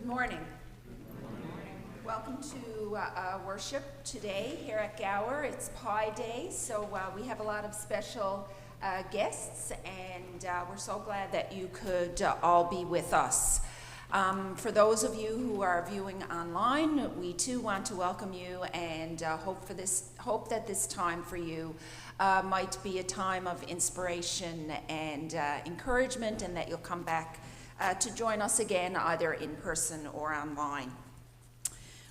morning. Welcome to worship today here at Gower. It's P.I.E Day, so we have a lot of special guests, and we're so glad that you could all be with us. For those of you who are viewing online, we too want to welcome you and hope that this time for you might be a time of inspiration and encouragement, and that you'll come back to join us again either in person or online.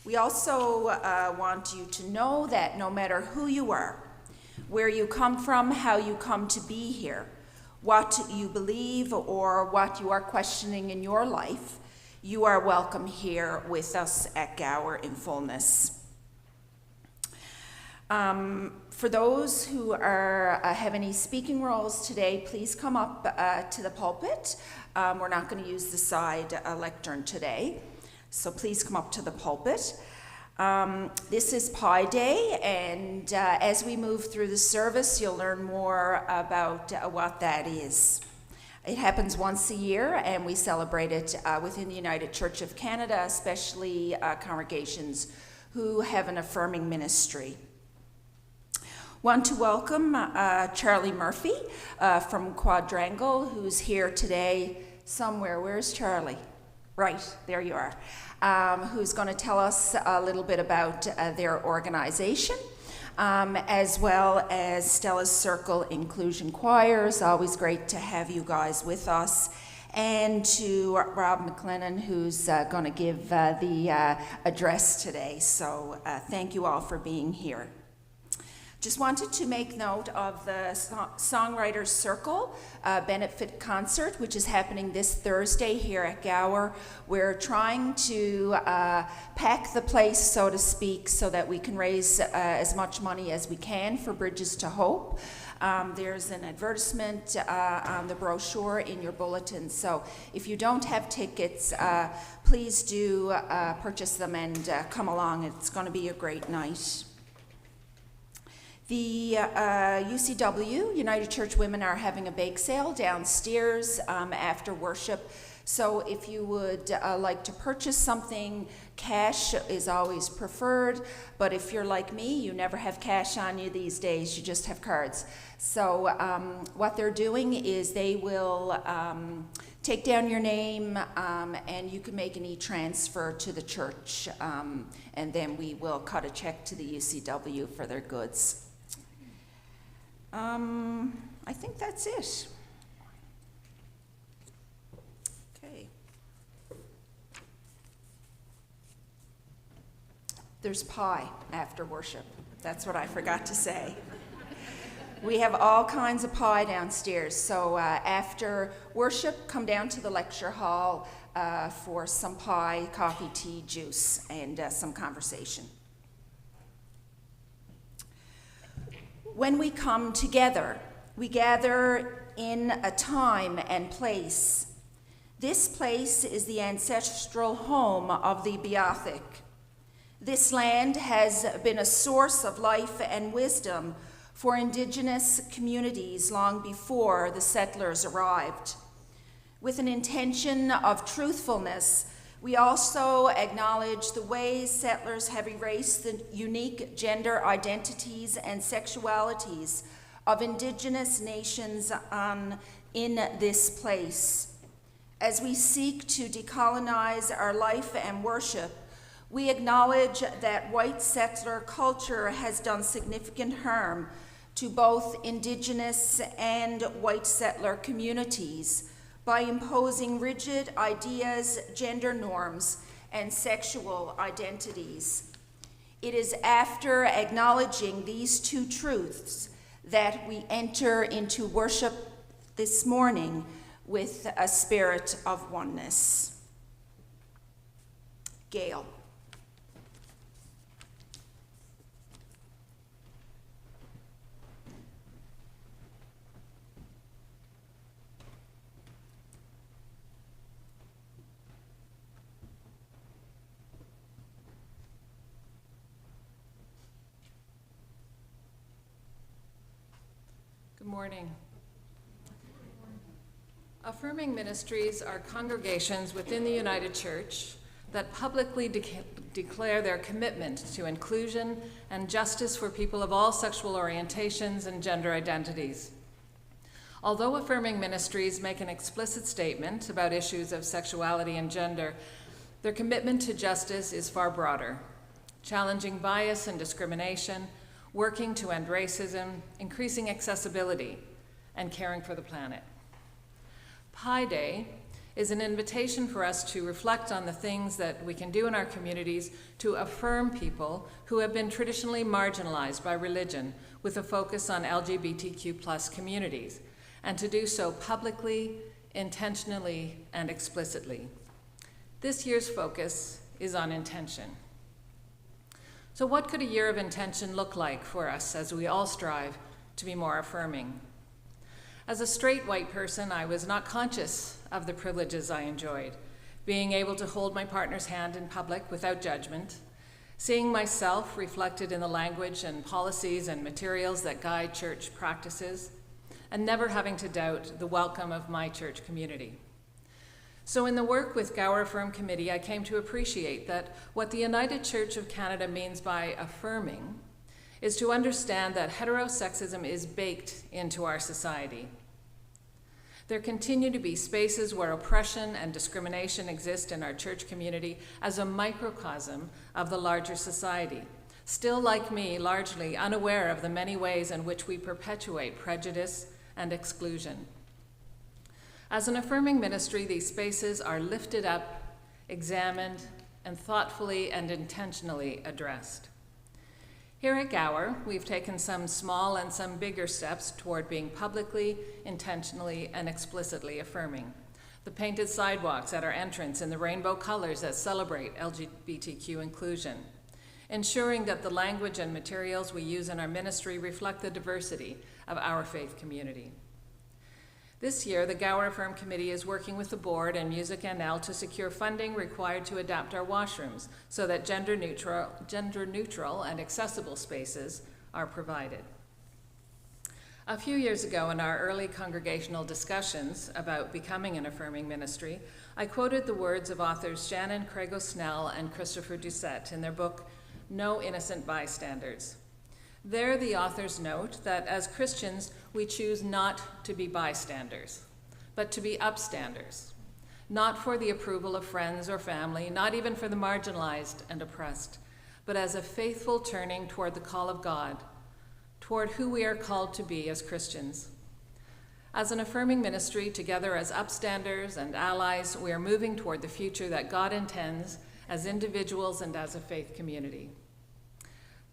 We also want you to know that no matter who you are, where you come from, how you come to be here, what you believe or what you are questioning in your life, you are welcome here with us at Gower in fullness. For those who have any speaking roles today, please come up to the pulpit. We're not going to use the side lectern today, so please come up to the pulpit. This is P.I.E Day, and as we move through the service, you'll learn more about what that is. It happens once a year, and we celebrate it within the United Church of Canada, especially congregations who have an affirming ministry. Want to welcome Charlie Murphy from Quadrangle, who's here today somewhere. Where's Charlie? Right, there you are. Who's going to tell us a little bit about their organization, as well as Stella's Circle Inclusion Choirs. Always great to have you guys with us. And to Rob McLennan, who's going to give the address today. So thank you all for being here. Just wanted to make note of the Songwriters Circle benefit concert, which is happening this Thursday here at Gower. We're trying to pack the place, so to speak, so that we can raise as much money as we can for Bridges to Hope. There's an advertisement on the brochure in your bulletin, so if you don't have tickets, please do purchase them and come along. It's going to be a great night. The UCW, United Church Women, are having a bake sale downstairs after worship. So if you would like to purchase something, cash is always preferred. But if you're like me, you never have cash on you these days, you just have cards. So what they're doing is they will take down your name and you can make an e-transfer to the church. And then we will cut a check to the UCW for their goods. I think that's it. Okay. There's pie after worship. That's what I forgot to say. We have all kinds of pie downstairs. So after worship, come down to the lecture hall for some pie, coffee, tea, juice, and some conversation. When we come together, we gather in a time and place. This place is the ancestral home of the Beothuk. This land has been a source of life and wisdom for Indigenous communities long before the settlers arrived. With an intention of truthfulness, we also acknowledge the ways settlers have erased the unique gender identities and sexualities of Indigenous nations in this place. As we seek to decolonize our life and worship, we acknowledge that white settler culture has done significant harm to both Indigenous and white settler communities by imposing rigid ideas, gender norms, and sexual identities. It is after acknowledging these two truths that we enter into worship this morning with a spirit of oneness. Gail. Good morning. Affirming ministries are congregations within the United Church that publicly declare their commitment to inclusion and justice for people of all sexual orientations and gender identities. Although affirming ministries make an explicit statement about issues of sexuality and gender, their commitment to justice is far broader, challenging bias and discrimination, working to end racism, increasing accessibility, and caring for the planet. P.I.E Day is an invitation for us to reflect on the things that we can do in our communities to affirm people who have been traditionally marginalized by religion, with a focus on LGBTQ+ communities, and to do so publicly, intentionally, and explicitly. This year's focus is on intention. So what could a year of intention look like for us as we all strive to be more affirming? As a straight white person, I was not conscious of the privileges I enjoyed, being able to hold my partner's hand in public without judgment, seeing myself reflected in the language and policies and materials that guide church practices, and never having to doubt the welcome of my church community. So in the work with Gower Affirm Committee, I came to appreciate that what the United Church of Canada means by affirming is to understand that heterosexism is baked into our society. There continue to be spaces where oppression and discrimination exist in our church community as a microcosm of the larger society, still, like me, largely unaware of the many ways in which we perpetuate prejudice and exclusion. As an affirming ministry, these spaces are lifted up, examined, and thoughtfully and intentionally addressed. Here at Gower, we've taken some small and some bigger steps toward being publicly, intentionally, and explicitly affirming. The painted sidewalks at our entrance in the rainbow colors that celebrate LGBTQ inclusion. Ensuring that the language and materials we use in our ministry reflect the diversity of our faith community. This year, the Gower Affirm Committee is working with the board and Music NL to secure funding required to adapt our washrooms so that gender neutral and accessible spaces are provided. A few years ago, in our early congregational discussions about becoming an affirming ministry, I quoted the words of authors Shannon Craig-O'Snell and Christopher Doucette in their book, No Innocent Bystanders. There, the authors note that as Christians, we choose not to be bystanders, but to be upstanders, not for the approval of friends or family, not even for the marginalized and oppressed, but as a faithful turning toward the call of God, toward who we are called to be as Christians. As an affirming ministry, together as upstanders and allies, we are moving toward the future that God intends as individuals and as a faith community.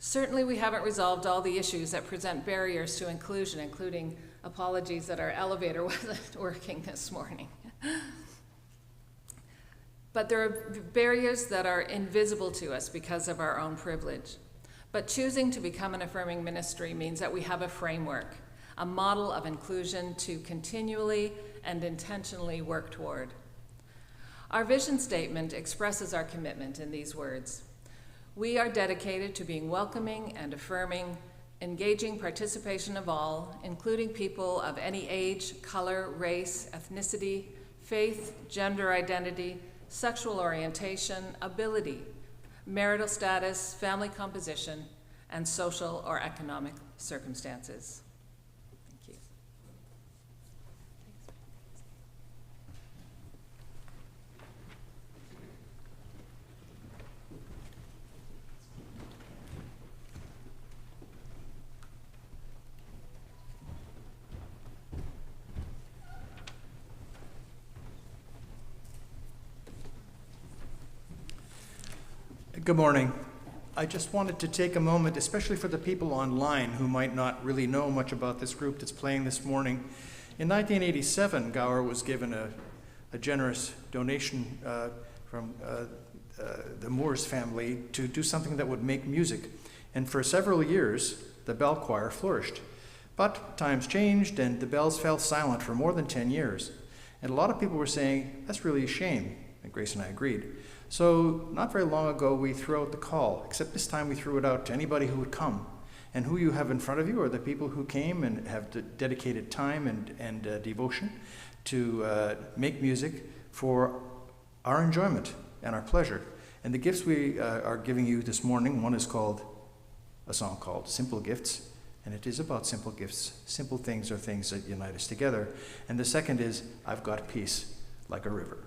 Certainly, we haven't resolved all the issues that present barriers to inclusion, including apologies that our elevator wasn't working this morning. But there are barriers that are invisible to us because of our own privilege. But choosing to become an affirming ministry means that we have a framework, a model of inclusion to continually and intentionally work toward. Our vision statement expresses our commitment in these words. We are dedicated to being welcoming and affirming, engaging participation of all, including people of any age, color, race, ethnicity, faith, gender identity, sexual orientation, ability, marital status, family composition, and social or economic circumstances. Thank you. Good morning. I just wanted to take a moment, especially for the people online who might not really know much about this group that's playing this morning. In 1987, Gower was given a generous donation from the Moores family to do something that would make music. And for several years, the bell choir flourished. But times changed and the bells fell silent for more than 10 years. And a lot of people were saying, that's really a shame. And Grace and I agreed. So not very long ago, we threw out the call, except this time we threw it out to anybody who would come. And who you have in front of you are the people who came and have dedicated time and devotion to make music for our enjoyment and our pleasure. And the gifts we are giving you this morning, one is called a song called Simple Gifts, and it is about simple gifts. Simple things are things that unite us together. And the second is I've Got Peace Like a River.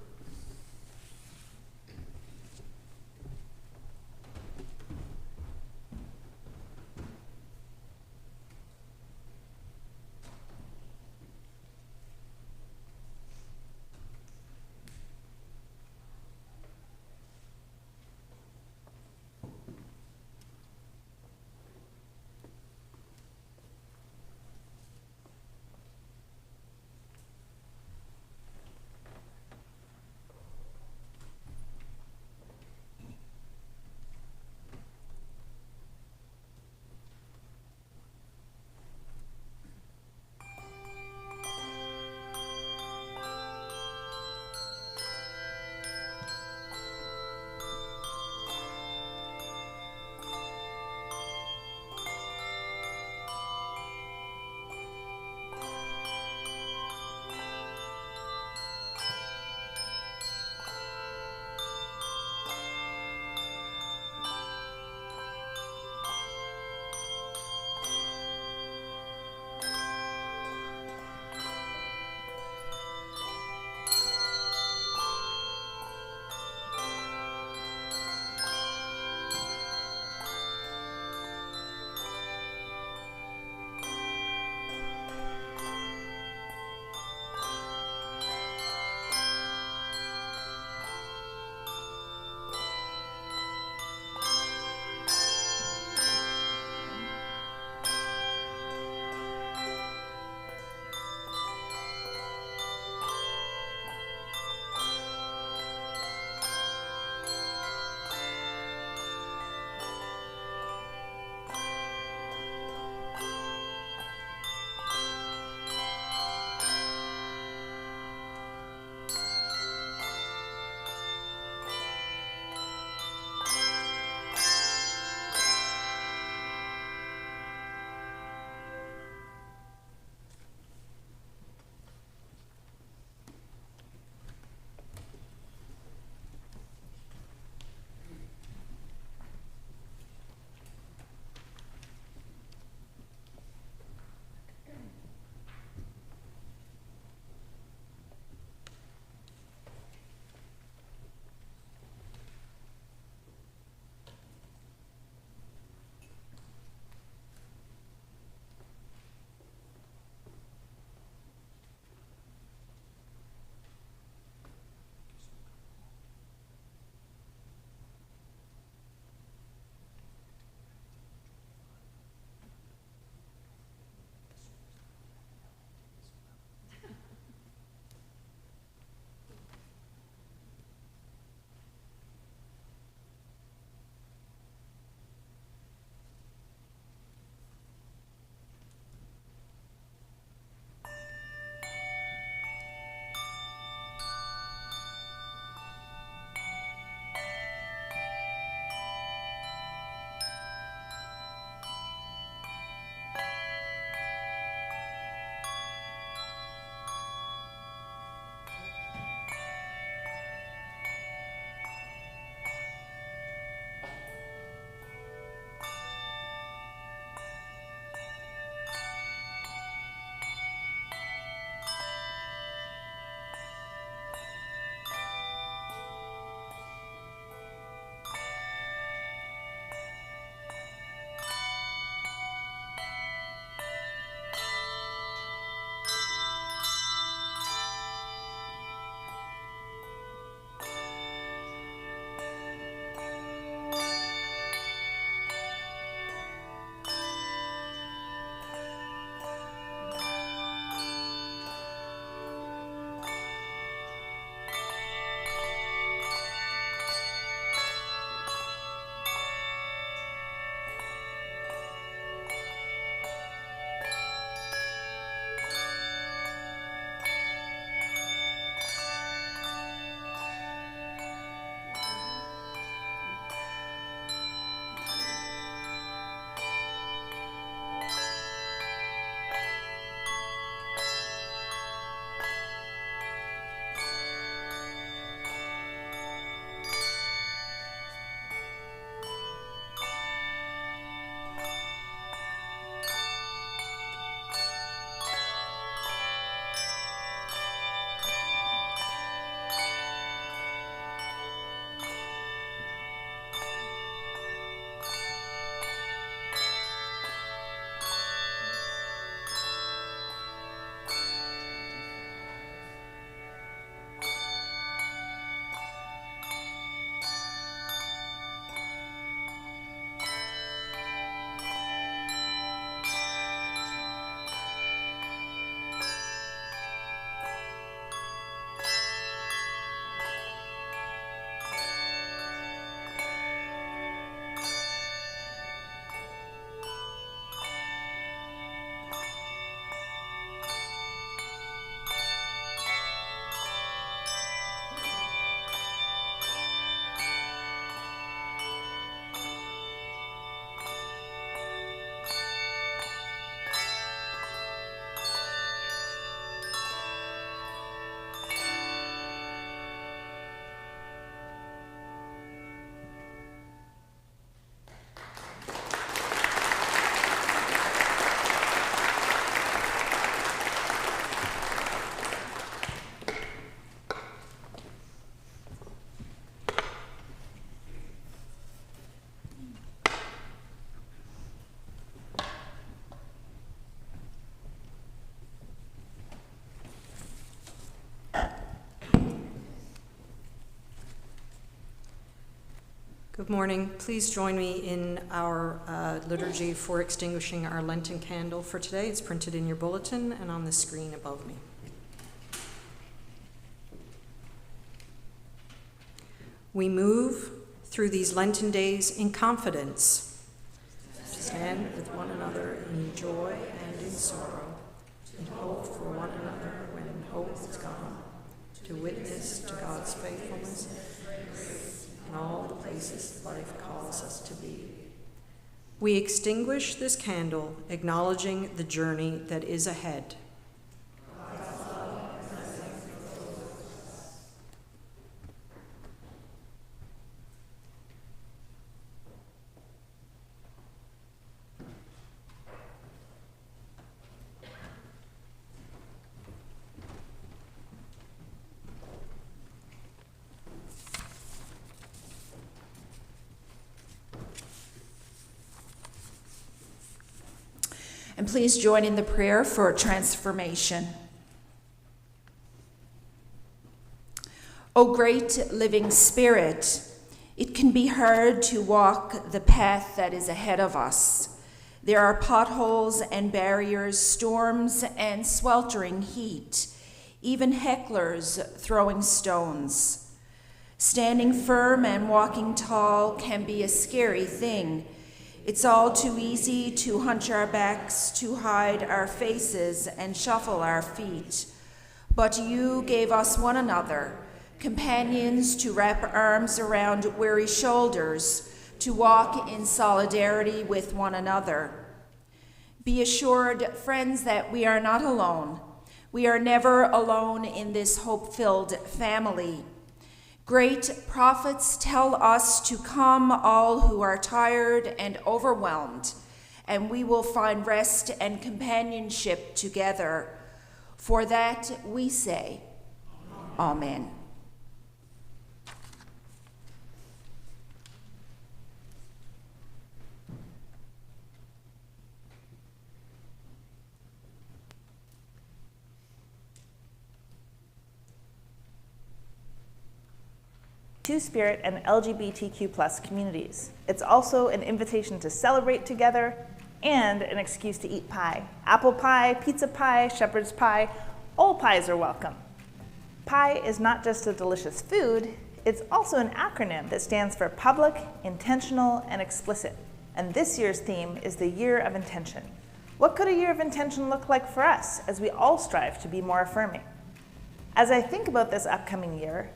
Good morning. Please join me in our liturgy for extinguishing our Lenten candle for today. It's printed in your bulletin and on the screen above me. We move through these Lenten days in confidence, to stand with one another in joy and in sorrow, and hope for one another when hope is gone, to witness to God's faithfulness in all the places life calls us to be. We extinguish this candle, acknowledging the journey that is ahead. And please join in the prayer for transformation. O great living Spirit, it can be hard to walk the path that is ahead of us. There are potholes and barriers, storms and sweltering heat, even hecklers throwing stones. Standing firm and walking tall can be a scary thing. It's all too easy to hunch our backs, to hide our faces and shuffle our feet. But you gave us one another, companions to wrap arms around weary shoulders, to walk in solidarity with one another. Be assured, friends, that we are not alone. We are never alone in this hope-filled family. Great prophets tell us to come, all who are tired and overwhelmed, and we will find rest and companionship together. For that we say, Amen. Two-Spirit and LGBTQ+ communities. It's also an invitation to celebrate together and an excuse to eat pie. Apple pie, pizza pie, shepherd's pie, all pies are welcome. Pie is not just a delicious food, it's also an acronym that stands for public, intentional, and explicit. And this year's theme is the Year of Intention. What could a year of intention look like for us as we all strive to be more affirming? As I think about this upcoming year,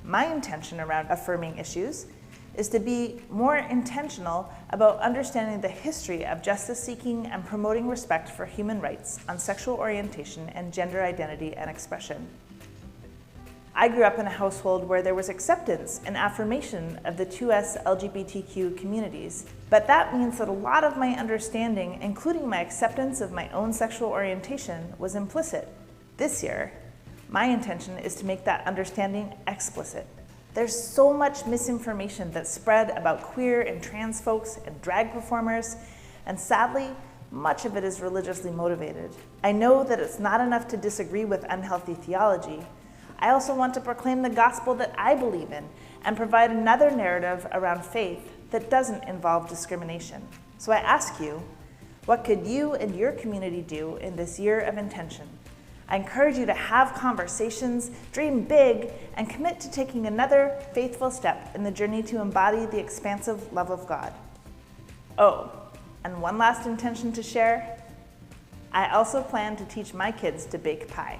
my intention around affirming issues is to be more intentional about understanding the history of justice seeking and promoting respect for human rights on sexual orientation and gender identity and expression. I grew up in a household where there was acceptance and affirmation of the 2S LGBTQ communities, but that means that a lot of my understanding, including my acceptance of my own sexual orientation, was implicit. This year, my intention is to make that understanding explicit. There's so much misinformation that's spread about queer and trans folks and drag performers, and sadly, much of it is religiously motivated. I know that it's not enough to disagree with unhealthy theology. I also want to proclaim the gospel that I believe in and provide another narrative around faith that doesn't involve discrimination. So I ask you, what could you and your community do in this year of intention? I encourage you to have conversations, dream big, and commit to taking another faithful step in the journey to embody the expansive love of God. Oh, and one last intention to share. I also plan to teach my kids to bake pie.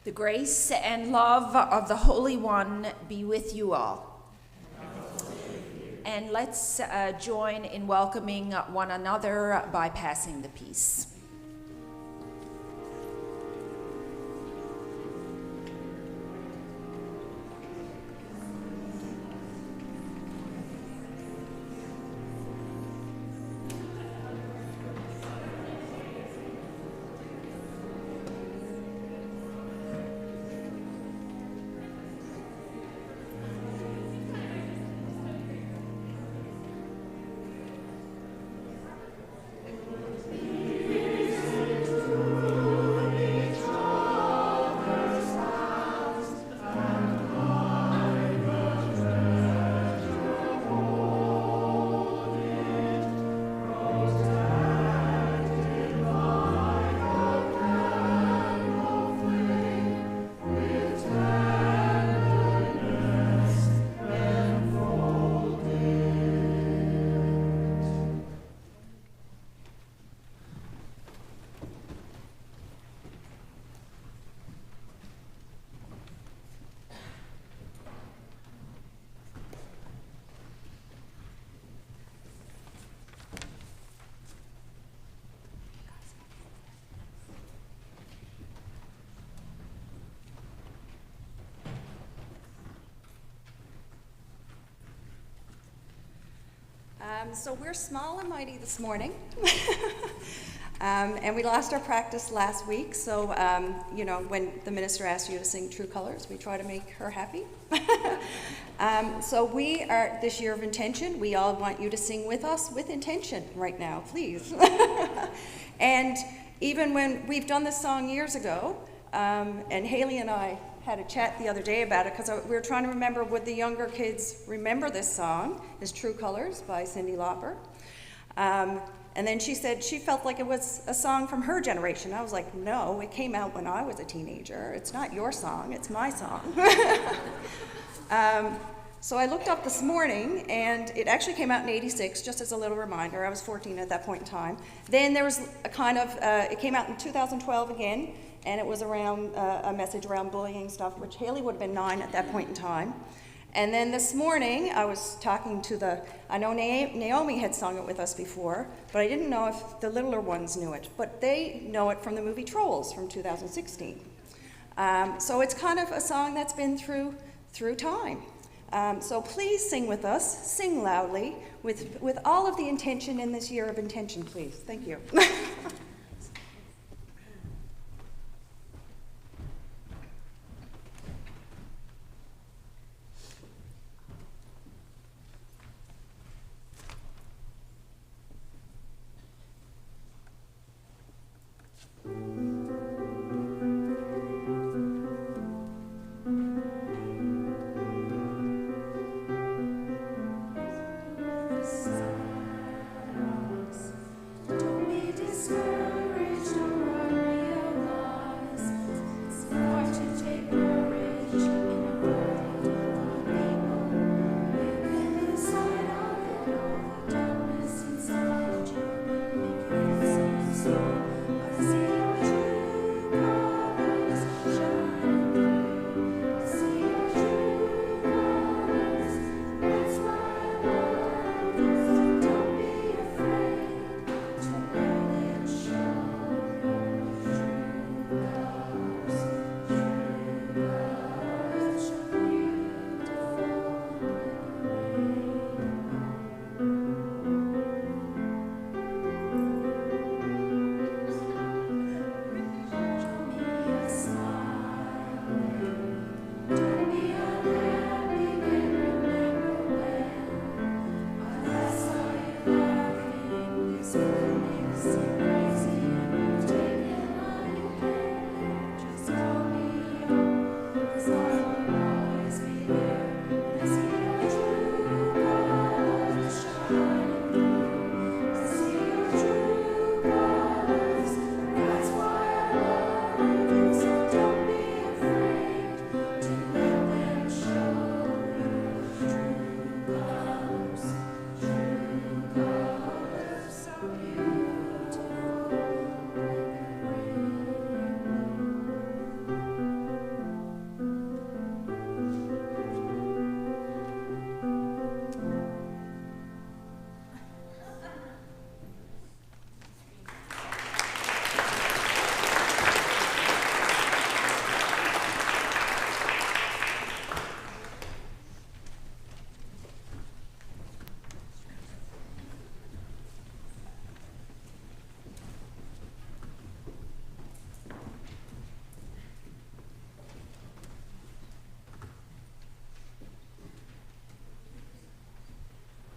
The grace and love of the Holy One be with you all. And let's join in welcoming one another by passing the peace. So we're small and mighty this morning. And we lost our practice last week, so, when the minister asked you to sing True Colors, we try to make her happy. So we are this year of intention. We all want you to sing with us with intention right now, please. And even when we've done this song years ago, and Haley and I had a chat the other day about it, because we were trying to remember, would the younger kids remember this song, is True Colors by Cyndi Lauper. And then she said she felt like it was a song from her generation. I was like, no, it came out when I was a teenager. It's not your song, it's my song. So I looked up this morning, and it actually came out in '86, just as a little reminder. I was 14 at that point in time. Then there was a kind of, it came out in 2012 again, and it was around a message around bullying stuff, which Haley would have been 9 at that point in time. And then this morning, I was talking to I know Naomi had sung it with us before, but I didn't know if the littler ones knew it. But they know it from the movie Trolls from 2016. So it's kind of a song that's been through time. So please sing with us, sing loudly, with all of the intention in this year of intention, please. Thank you.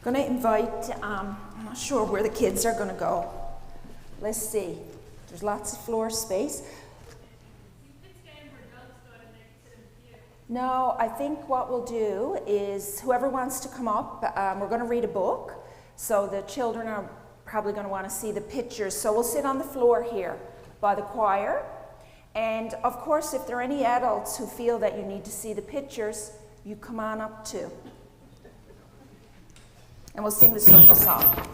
Going to invite, I'm not sure where the kids are going to go. Let's see. There's lots of floor space. No, I think what we'll do is whoever wants to come up, we're going to read a book. So the children are probably going to want to see the pictures. So we'll sit on the floor here by the choir. And of course, if there are any adults who feel that you need to see the pictures, you come on up too. And we'll sing the circle song. Come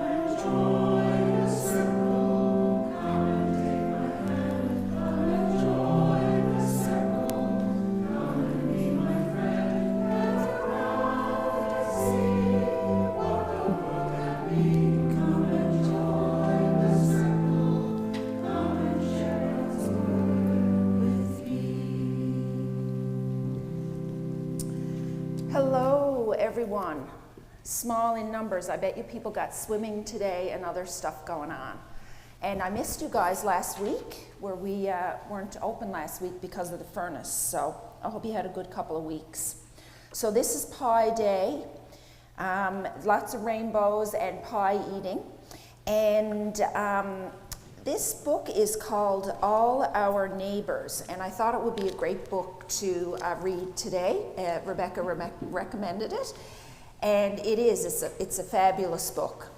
and join the circle. small in numbers. I bet you people got swimming today and other stuff going on. And I missed you guys last week, where we weren't open last week because of the furnace. So I hope you had a good couple of weeks. So this is P.I.E Day. Lots of rainbows and pie eating. And this book is called All Our Neighbors, and I thought it would be a great book to read today. Rebecca recommended it, and it is. It's a fabulous book.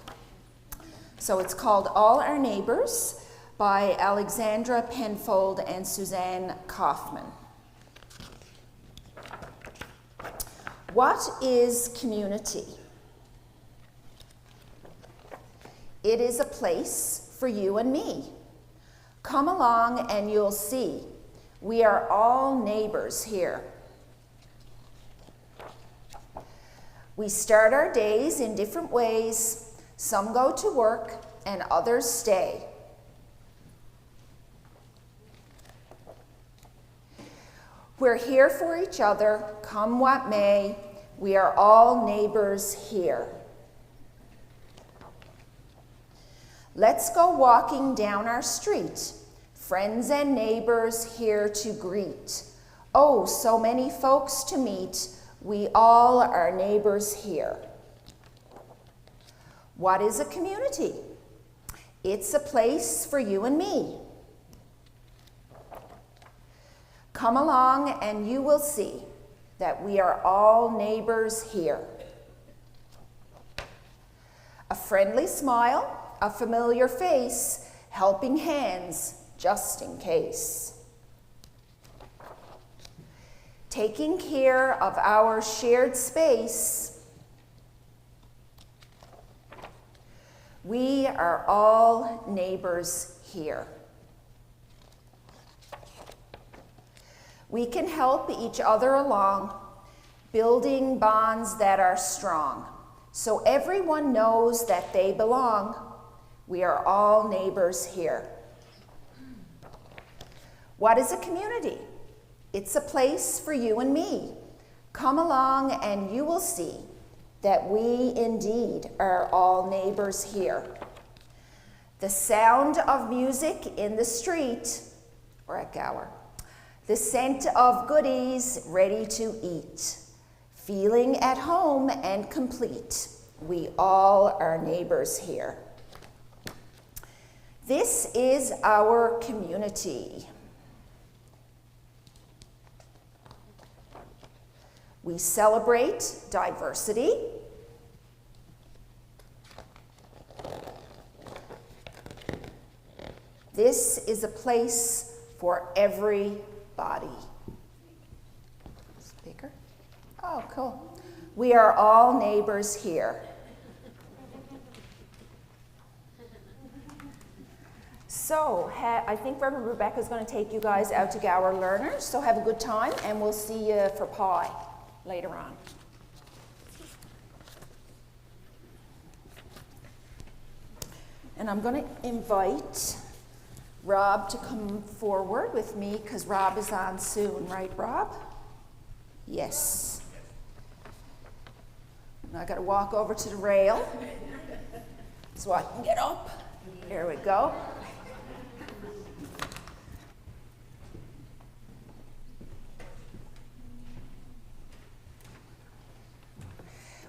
So it's called All Our Neighbors by Alexandra Penfold and Suzanne Kaufman. What is community? It is a place for you and me. Come along and you'll see. We are all neighbors here. We start our days in different ways. Some go to work and others stay. We're here for each other, come what may. We are all neighbors here. Let's go walking down our street, friends and neighbors here to greet. Oh, so many folks to meet. We all are neighbors here. What is a community? It's a place for you and me. Come along and you will see that we are all neighbors here. A friendly smile, a familiar face, helping hands just in case. Taking care of our shared space. We are all neighbors here. We can help each other along, building bonds that are strong, so everyone knows that they belong. We are all neighbors here. What is a community? It's a place for you and me. Come along and you will see that we indeed are all neighbors here. The sound of music in the street, or at Gower. The scent of goodies ready to eat. Feeling at home and complete. We all are neighbors here. This is our community. We celebrate diversity. This is a place for everybody. Speaker? Oh, cool. We are all neighbors here. So, I think Reverend Rebecca is going to take you guys out to Gower Learners, so have a good time, and we'll see you for P.I.E later on. And I'm going to invite Rob to come forward with me, because Rob is on soon, right, Rob? Yes. Now I got to walk over to the rail so I can get up. Here we go.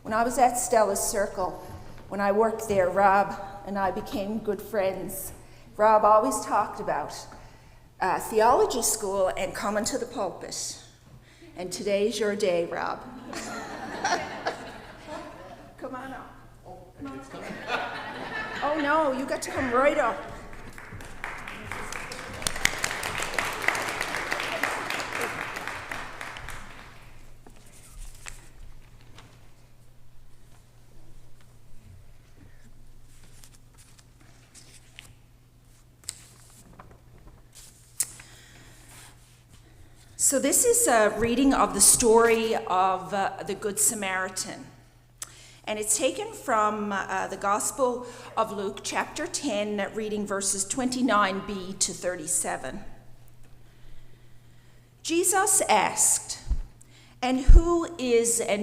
When I was at Stella's Circle, when I worked there, Rob and I became good friends. Rob always talked about theology school and coming to the pulpit. And today's your day, Rob. Come on up. Come on up. Oh no, you got to come right up. So this is a reading of the story of the Good Samaritan. And it's taken from the Gospel of Luke, chapter 10, reading verses 29b to 37. Jesus asked, and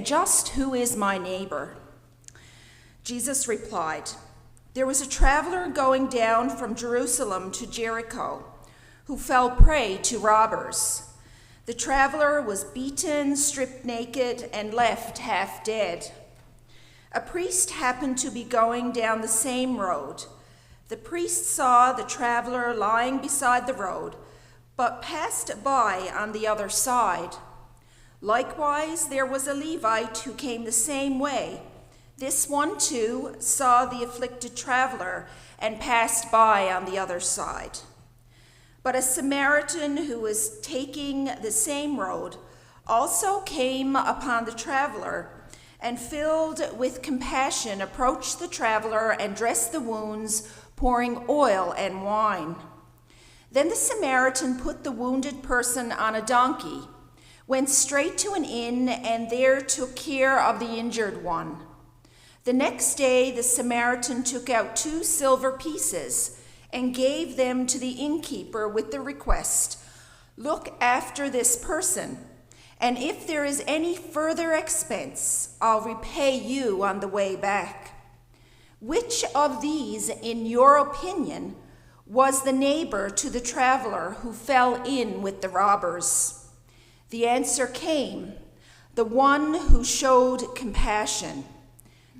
just who is my neighbor? Jesus replied, "There was a traveler going down from Jerusalem to Jericho who fell prey to robbers. The traveler was beaten, stripped naked, and left half dead. A priest happened to be going down the same road. The priest saw the traveler lying beside the road, but passed by on the other side. Likewise, there was a Levite who came the same way. This one, too, saw the afflicted traveler and passed by on the other side. But a Samaritan who was taking the same road also came upon the traveler and, filled with compassion, approached the traveler and dressed the wounds, pouring oil and wine. Then the Samaritan put the wounded person on a donkey, went straight to an inn, and there took care of the injured one. The next day, the Samaritan took out 2 silver pieces and gave them to the innkeeper with the request, "Look after this person, and if there is any further expense, I'll repay you on the way back." Which of these, in your opinion, was the neighbor to the traveler who fell in with the robbers? The answer came, "The one who showed compassion."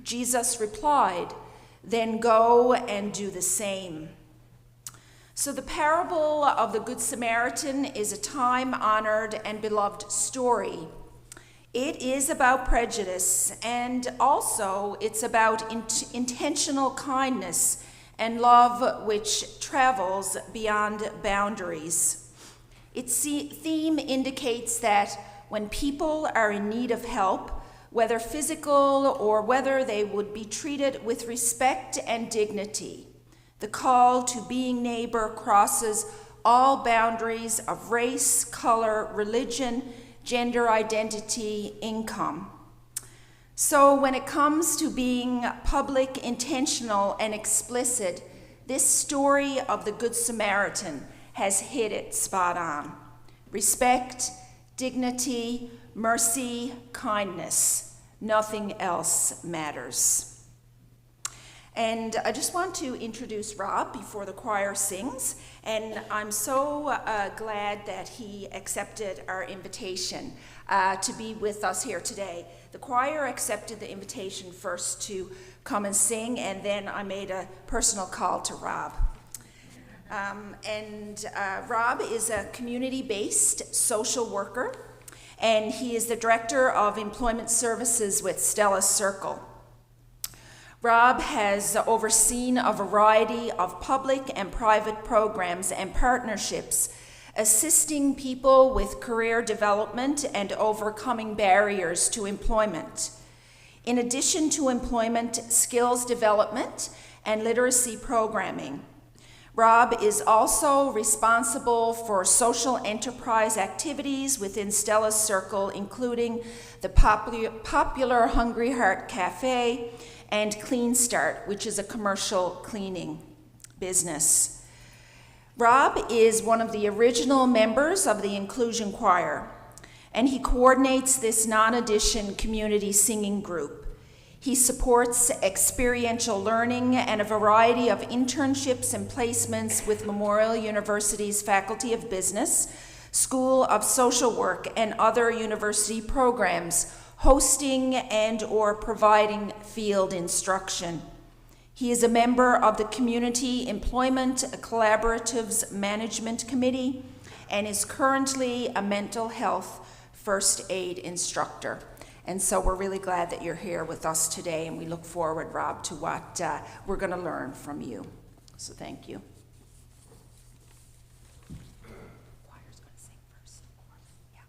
Jesus replied, "Then go and do the same." So the parable of the Good Samaritan is a time-honored and beloved story. It is about prejudice, and also it's about intentional kindness and love which travels beyond boundaries. Its theme indicates that when people are in need of help, whether physical or whether they would be treated with respect and dignity, the call to being neighbor crosses all boundaries of race, color, religion, gender identity, income. So when it comes to being public, intentional, and explicit, this story of the Good Samaritan has hit it spot on. Respect, dignity, mercy, kindness. Nothing else matters. And I just want to introduce Rob before the choir sings, and I'm so glad that he accepted our invitation to be with us here today. The choir accepted the invitation first to come and sing, and then I made a personal call to Rob. Rob is a community-based social worker, and he is the Director of Employment Services with Stella Circle. Rob has overseen a variety of public and private programs and partnerships, assisting people with career development and overcoming barriers to employment. In addition to employment, skills development, and literacy programming, Rob is also responsible for social enterprise activities within Stella's Circle, including the popular Hungry Heart Cafe and Clean Start, which is a commercial cleaning business. Rob is one of the original members of the Inclusion Choir, and he coordinates this non-addition community singing group. He supports experiential learning and a variety of internships and placements with Memorial University's Faculty of Business, School of Social Work, and other university programs, hosting and or providing field instruction. He is a member of the Community Employment Collaboratives Management Committee and is currently a mental health first aid instructor. And so we're really glad that you're here with us today, and we look forward, Rob, to what we're going to learn from you. So thank you. Choir's going to sing first. Yeah.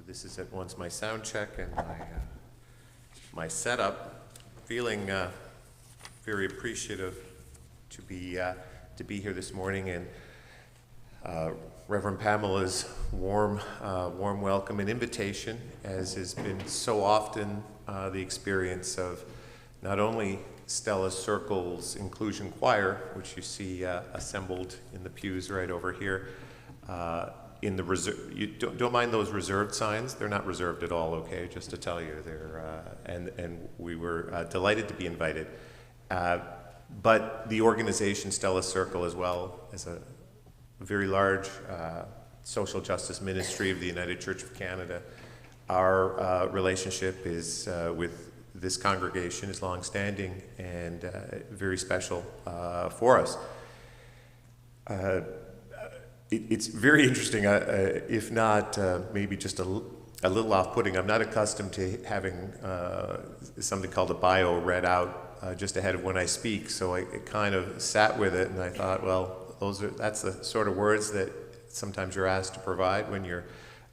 So this is at once my sound check and my setup. Feeling very appreciative to be here this morning, and Reverend Pamela's warm welcome and invitation, as has been so often the experience of not only Stella Circle's Inclusion Choir, which you see assembled in the pews right over here. In the reserve, you don't mind those reserved signs. They're not reserved at all, okay? Just to tell you, they're and we were delighted to be invited. But the organization Stella Circle, as well as a very large social justice ministry of the United Church of Canada, our relationship is with this congregation is long-standing and very special for us. It's very interesting, if not maybe just a little off-putting. I'm not accustomed to having something called a bio read out just ahead of when I speak, so I kind of sat with it, and I thought, well, that's the sort of words that sometimes you're asked to provide when you're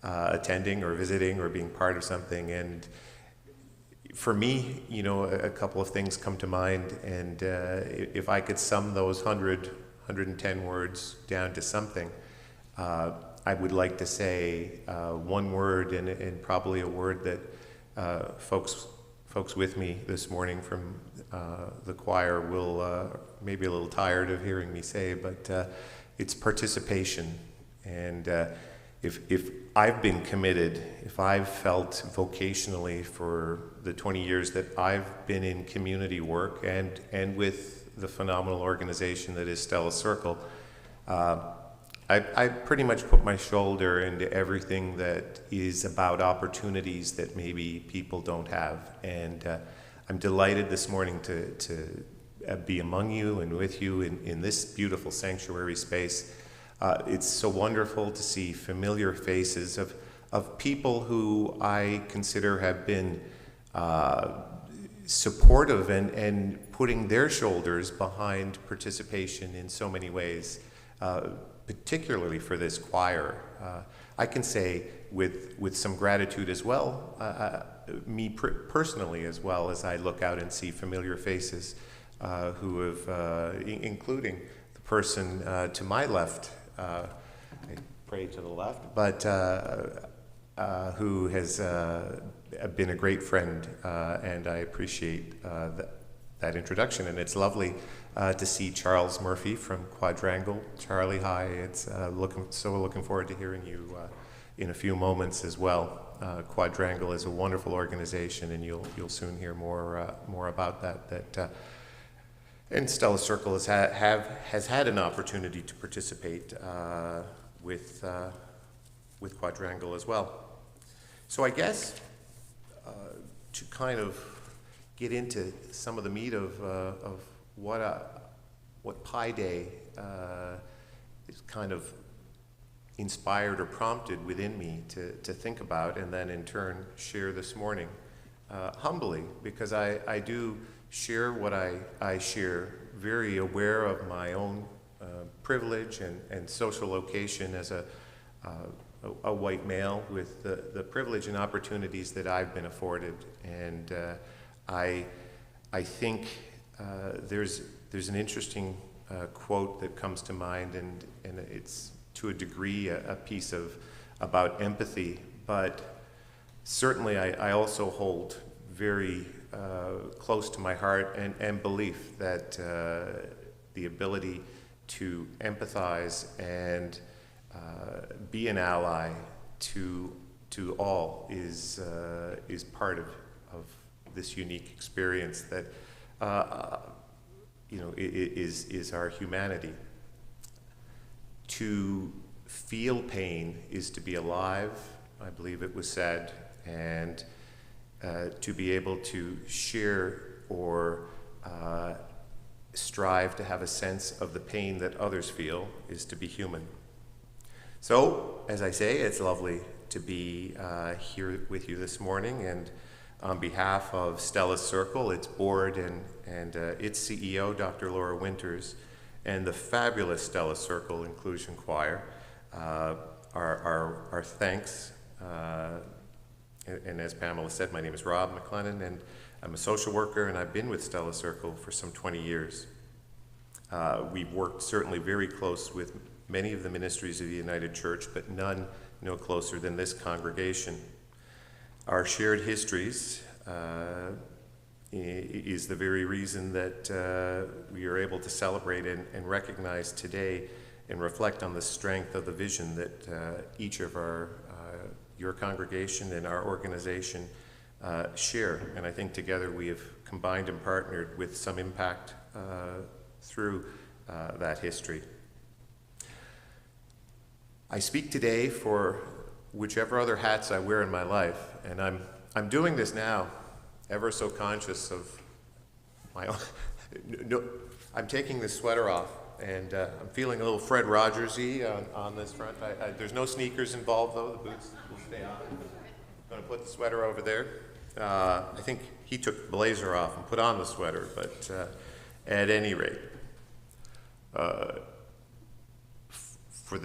attending or visiting or being part of something. And for me, you know, a couple of things come to mind, and if I could sum those 110 words down to something, I would like to say one word, and probably a word that folks with me this morning from the choir will maybe a little tired of hearing me say, but it's participation. And if I've been committed, if I've felt vocationally for the 20 years that I've been in community work and with the phenomenal organization that is Stella Circle, I pretty much put my shoulder into everything that is about opportunities that maybe people don't have. And I'm delighted this morning to be among you and with you in this beautiful sanctuary space. It's so wonderful to see familiar faces of people who I consider have been supportive and putting their shoulders behind participation in so many ways. Particularly for this choir. I can say with some gratitude as well, me personally as well, as I look out and see familiar faces who have, including the person to my left, I pray to the left, but who has been a great friend, and I appreciate that introduction. And it's lovely to see Charles Murphy from Quadrangle. Charlie, hi. It's looking forward to hearing you in a few moments as well. Quadrangle is a wonderful organization, and you'll soon hear more about that. And Stella Circle has had an opportunity to participate with Quadrangle as well. So I guess to kind of get into some of the meat of what P.I.E Day is kind of inspired or prompted within me to think about, and then in turn share this morning, humbly, because I do share what I share, very aware of my own privilege and social location as a white male with the privilege and opportunities that I've been afforded. And I think there's an interesting quote that comes to mind, and it's to a degree a piece about empathy, but certainly I also hold very close to my heart and belief that the ability to empathize and be an ally to all is part of this unique experience that is our humanity. To feel pain is to be alive, I believe it was said, and to be able to share or strive to have a sense of the pain that others feel is to be human. So, as I say, it's lovely to be here with you this morning, and on behalf of Stella Circle, its board and its CEO, Dr. Laura Winters, and the fabulous Stella Circle Inclusion Choir, our thanks And as Pamela said, my name is Rob McLennan, and I'm a social worker, and I've been with Stella Circle for some 20 years. We've worked certainly very close with many of the ministries of the United Church, but none no closer than this congregation. Our shared histories is the very reason that we are able to celebrate and recognize today and reflect on the strength of the vision that each of your congregation and our organization share. And I think together we have combined and partnered with some impact through that history. I speak today for whichever other hats I wear in my life, and I'm doing this now, ever so conscious of my own. No, I'm taking this sweater off, and I'm feeling a little Fred Rogers-y on this front. There's no sneakers involved, though. The boots will stay on. I'm going to put the sweater over there. I think he took the blazer off and put on the sweater, but at any rate, for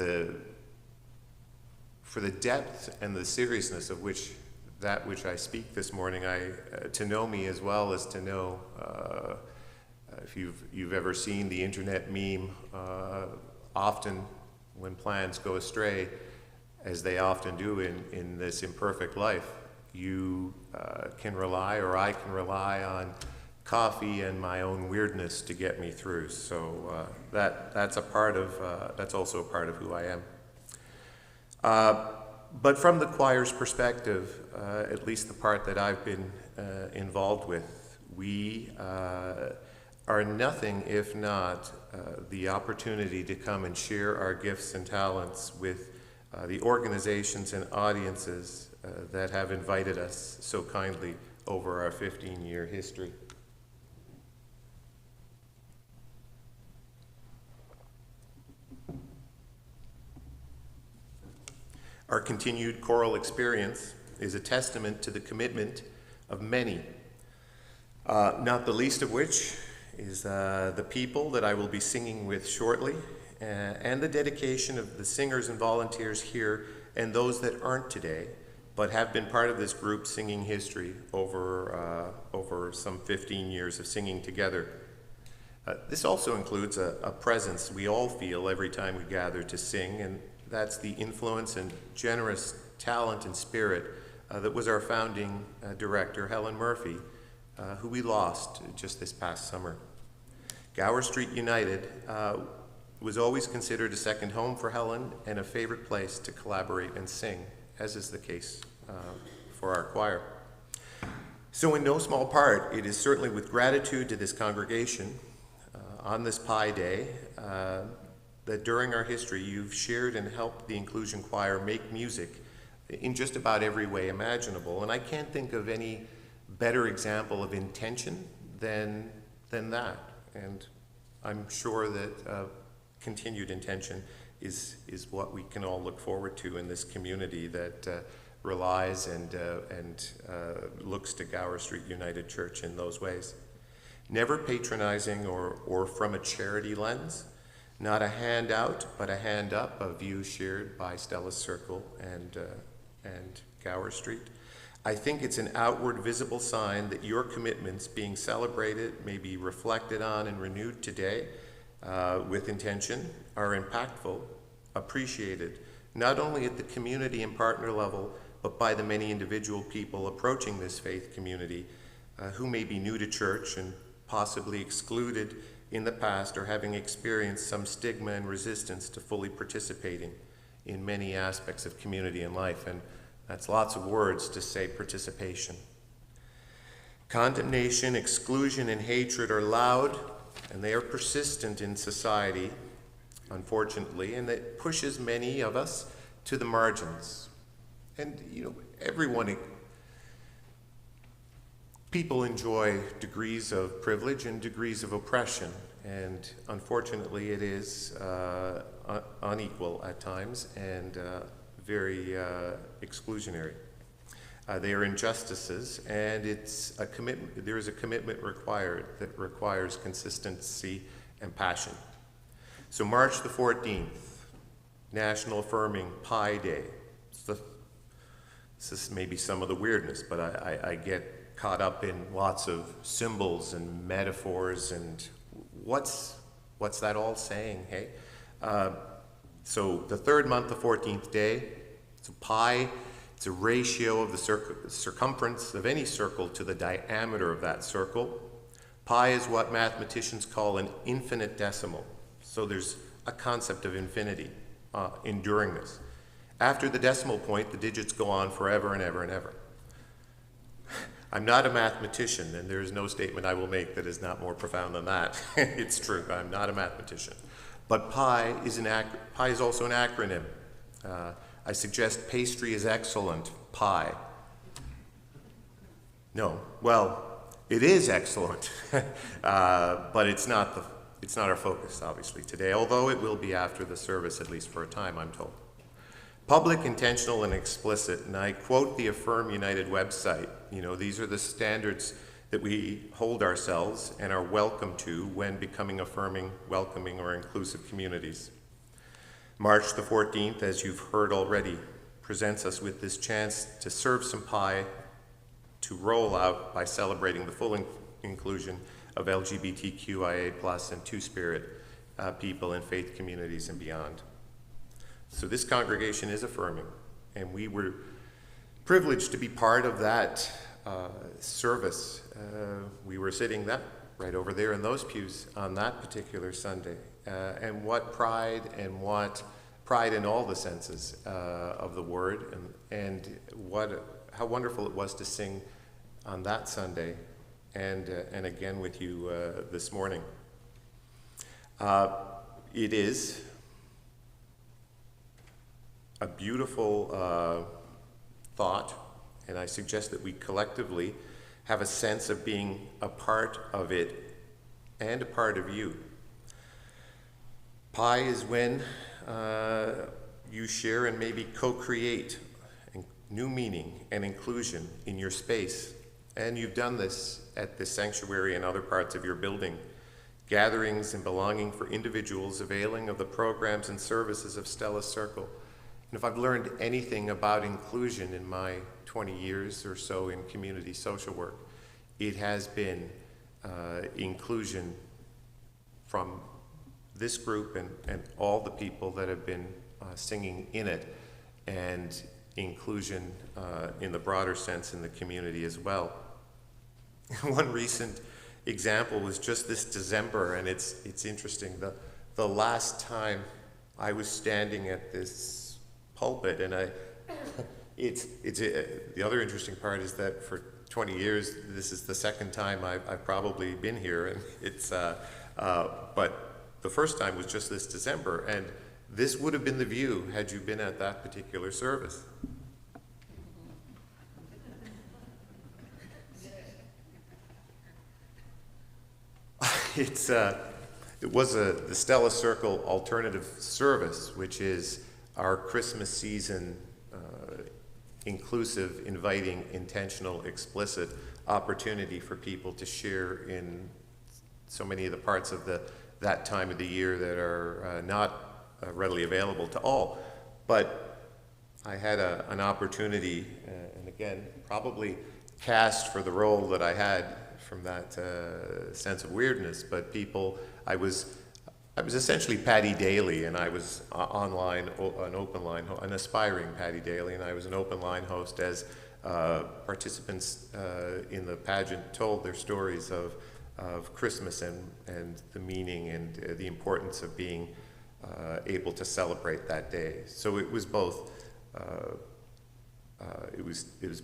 the depth and the seriousness of which I speak this morning, to know me as well as to know, if you've ever seen the internet meme, often when plans go astray, as they often do in this imperfect life, you can rely, or I can rely on coffee and my own weirdness to get me through. So that's also a part of who I am. But from the choir's perspective, at least the part that I've been involved with, we are nothing if not the opportunity to come and share our gifts and talents with the organizations and audiences that have invited us so kindly over our 15-year history. Our continued choral experience is a testament to the commitment of many, not the least of which is the people that I will be singing with shortly, and the dedication of the singers and volunteers here and those that aren't today, but have been part of this group singing history over some 15 years of singing together. This also includes a presence we all feel every time we gather to sing, and that's the influence and generous talent and spirit that was our founding director, Helen Murphy, who we lost just this past summer. Gower Street United was always considered a second home for Helen and a favorite place to collaborate and sing, as is the case for our choir. So in no small part, it is certainly with gratitude to this congregation on this P.I.E Day that during our history you've shared and helped the Inclusion Choir make music in just about every way imaginable. And I can't think of any better example of intention than that. And I'm sure that continued intention is what we can all look forward to in this community that relies and looks to Gower Street United Church in those ways. Never patronizing or from a charity lens. Not a handout, but a hand up, a view shared by Stella Circle and Gower Street. I think it's an outward visible sign that your commitments being celebrated, may be reflected on and renewed today with intention, are impactful, appreciated, not only at the community and partner level, but by the many individual people approaching this faith community who may be new to church and possibly excluded in the past, or having experienced some stigma and resistance to fully participating in many aspects of community and life. And that's lots of words to say participation. Condemnation, exclusion, and hatred are loud, and they are persistent in society, unfortunately, and that pushes many of us to the margins. And, people enjoy degrees of privilege and degrees of oppression, and unfortunately it is unequal at times and very exclusionary. They are injustices, and it's a commitment. There is a commitment required that requires consistency and passion. So March the 14th, National Affirming P.I.E Day. It's This is maybe some of the weirdness, but I get caught up in lots of symbols and metaphors and what's that all saying, hey? So the third month, the 14th day, it's a pi. It's a ratio of the circumference of any circle to the diameter of that circle. Pi is what mathematicians call an infinite decimal. So there's a concept of infinity enduring this. After the decimal point, the digits go on forever and ever and ever. I'm not a mathematician, and there is no statement I will make that is not more profound than that. It's true, I'm not a mathematician. But pi is also an acronym. I suggest pastry is excellent, pie. No, well, it is excellent, but it's not our focus, obviously, today, although it will be after the service, at least for a time, I'm told. Public, intentional, and explicit, and I quote the Affirm United website. You know, these are the standards that we hold ourselves and are welcome to when becoming affirming, welcoming, or inclusive communities. March the 14th, as you've heard already, presents us with this chance to serve some pie, to roll out by celebrating the full inclusion of LGBTQIA+ and Two-Spirit people in faith communities and beyond. So this congregation is affirming, and we were privileged to be part of that service. We were sitting right over there in those pews on that particular Sunday. And what pride in all the senses of the word, and how wonderful it was to sing on that Sunday, and again with you this morning. It is a beautiful thought, and I suggest that we collectively have a sense of being a part of it and a part of you. Pi is when you share and maybe co-create new meaning and inclusion in your space. And you've done this at this sanctuary and other parts of your building. Gatherings and belonging for individuals availing of the programs and services of Stella's Circle. And if I've learned anything about inclusion in my 20 years or so in community social work, it has been inclusion from this group and all the people that have been singing in it, and inclusion in the broader sense in the community as well. One recent example was just this December, and it's interesting. The last time I was standing at this pulpit, and the other interesting part is that for 20 years, this is the second time I've probably been here, and but the first time was just this December, and this would have been the view had you been at that particular service. It was the Stella Circle alternative service, which is our Christmas season inclusive, inviting, intentional, explicit opportunity for people to share in so many of the parts of that time of the year that are not readily available to all. But I had an opportunity, and again, probably cast for the role that I had from that sense of weirdness, but I was essentially P.I.E Daily, and I was an aspiring P.I.E Daily, and I was an open line host as participants in the pageant told their stories of Christmas and the meaning and the importance of being able to celebrate that day. So it was both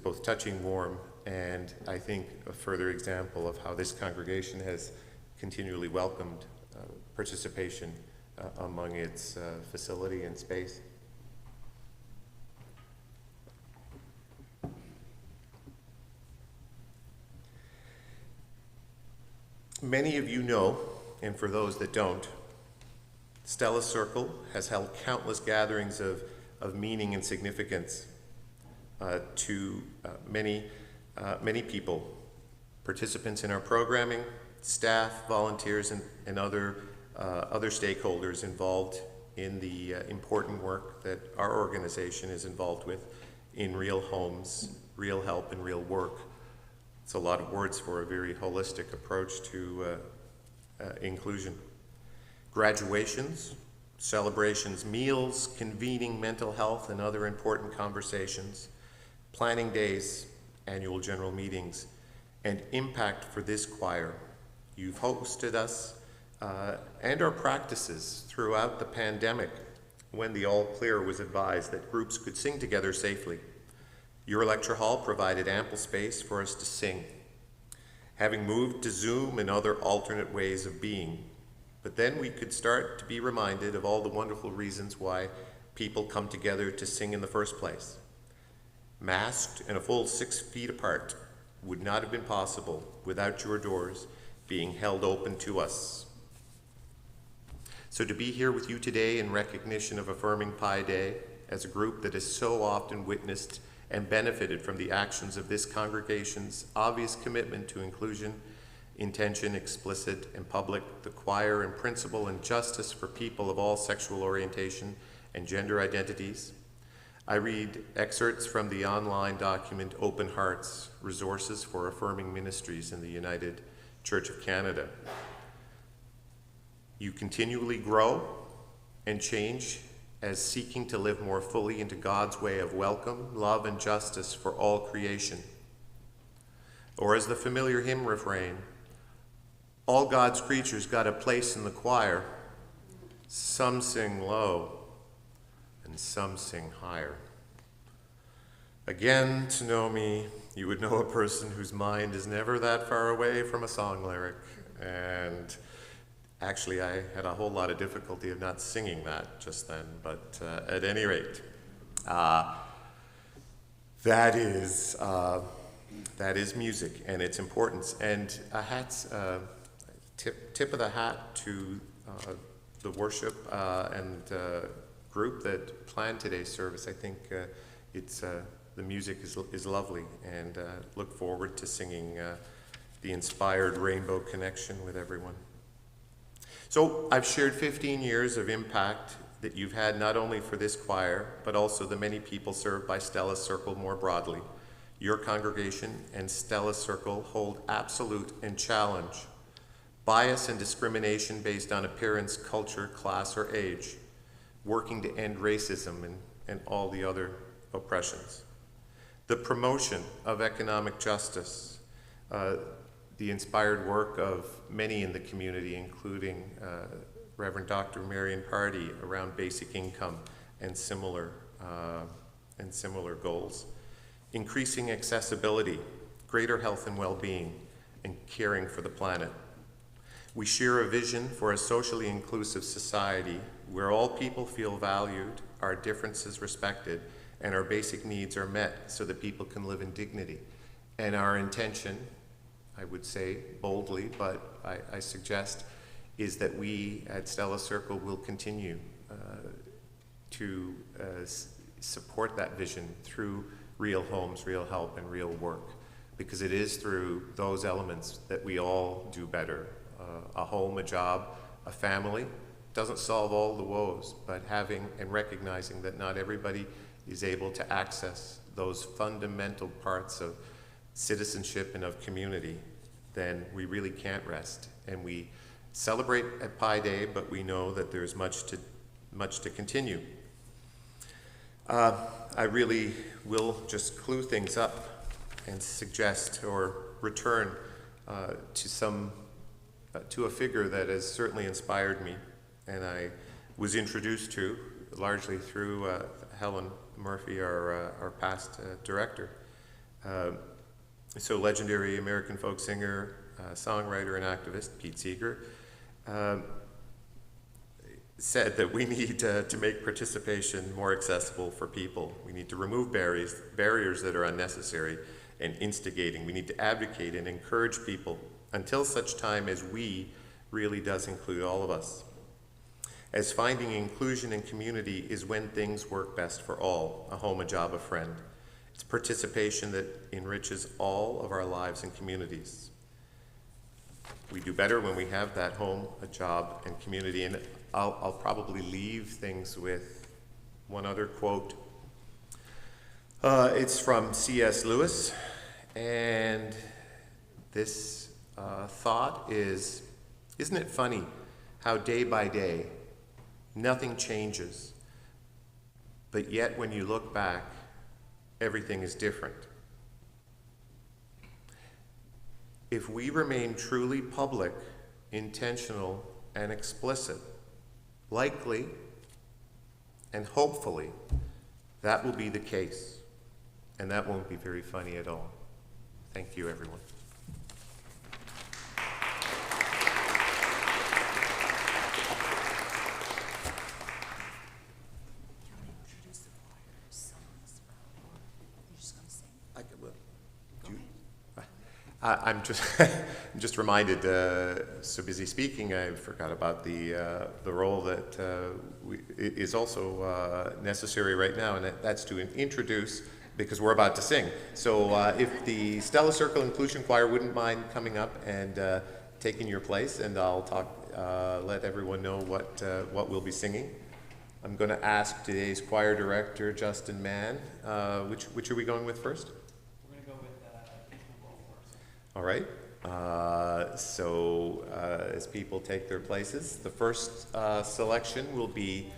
both touching, warm, and I think a further example of how this congregation has continually welcomed participation among its facility and space. Many of you know, and for those that don't, Stella Circle has held countless gatherings of meaning and significance to many people, participants in our programming, staff, volunteers, and other stakeholders involved in the important work that our organization is involved with in real homes, real help, and real work. It's a lot of words for a very holistic approach to inclusion. Graduations, celebrations, meals, convening mental health and other important conversations, planning days, annual general meetings, and impact for this choir. You've hosted us and our practices throughout the pandemic when the all clear was advised that groups could sing together safely. Your lecture hall provided ample space for us to sing, having moved to Zoom and other alternate ways of being. But then we could start to be reminded of all the wonderful reasons why people come together to sing in the first place. Masked and a full 6 feet apart would not have been possible without your doors being held open to us. So to be here with you today in recognition of affirming P.I.E Day as a group that has so often witnessed and benefited from the actions of this congregation's obvious commitment to inclusion, intention, explicit and public, the choir and principle and justice for people of all sexual orientation and gender identities, I read excerpts from the online document Open Hearts, Resources for Affirming Ministries in the United Church of Canada. You continually grow and change as seeking to live more fully into God's way of welcome, love, and justice for all creation. Or as the familiar hymn refrain, all God's creatures got a place in the choir. Some sing low and some sing higher. Again, to know me, you would know a person whose mind is never that far away from a song lyric. And actually, I had a whole lot of difficulty of not singing that just then, but at any rate, that is music and its importance. And a hat's tip of the hat to the worship and group that planned today's service. I think the music is lovely, and look forward to singing the inspired Rainbow Connection with everyone. So I've shared 15 years of impact that you've had not only for this choir, but also the many people served by Stella's Circle more broadly. Your congregation and Stella's Circle hold absolute and challenge bias and discrimination based on appearance, culture, class, or age, working to end racism and all the other oppressions. The promotion of economic justice, the inspired work of many in the community, including Reverend Dr. Marion Pardee around basic income and similar goals. Increasing accessibility, greater health and well-being, and caring for the planet. We share a vision for a socially inclusive society where all people feel valued, our differences respected, and our basic needs are met so that people can live in dignity. And our intention, I would say boldly, but I suggest, is that we at Stella Circle will continue to support that vision through real homes, real help, and real work, because it is through those elements that we all do better. A home, a job, a family doesn't solve all the woes, but having and recognizing that not everybody is able to access those fundamental parts of citizenship and of community, then we really can't rest. And we celebrate at P.I.E Day, but we know that there's much to continue. I really will just clue things up and suggest or return to a figure that has certainly inspired me, and I was introduced to largely through Helen Murphy, our past director. So legendary American folk singer, songwriter, and activist Pete Seeger said that we need to make participation more accessible for people. We need to remove barriers that are unnecessary and instigating. We need to advocate and encourage people until such time as we really does include all of us. As finding inclusion and community is when things work best for all, a home, a job, a friend. It's participation that enriches all of our lives and communities. We do better when we have that home, a job, and community. And I'll probably leave things with one other quote. It's from C.S. Lewis, and this thought is, isn't it funny how day by day nothing changes, but yet when you look back, everything is different. If we remain truly public, intentional, and explicit, likely and hopefully that will be the case. And that won't be very funny at all. Thank you, everyone. I'm just reminded. So busy speaking, I forgot about the role that is also necessary right now, and that's to introduce, because we're about to sing. So if the Stella Circle Inclusion Choir wouldn't mind coming up and taking your place, and I'll let everyone know what we'll be singing. I'm going to ask today's choir director, Justin Mann. Which are we going with first? All right, so as people take their places, the first selection will be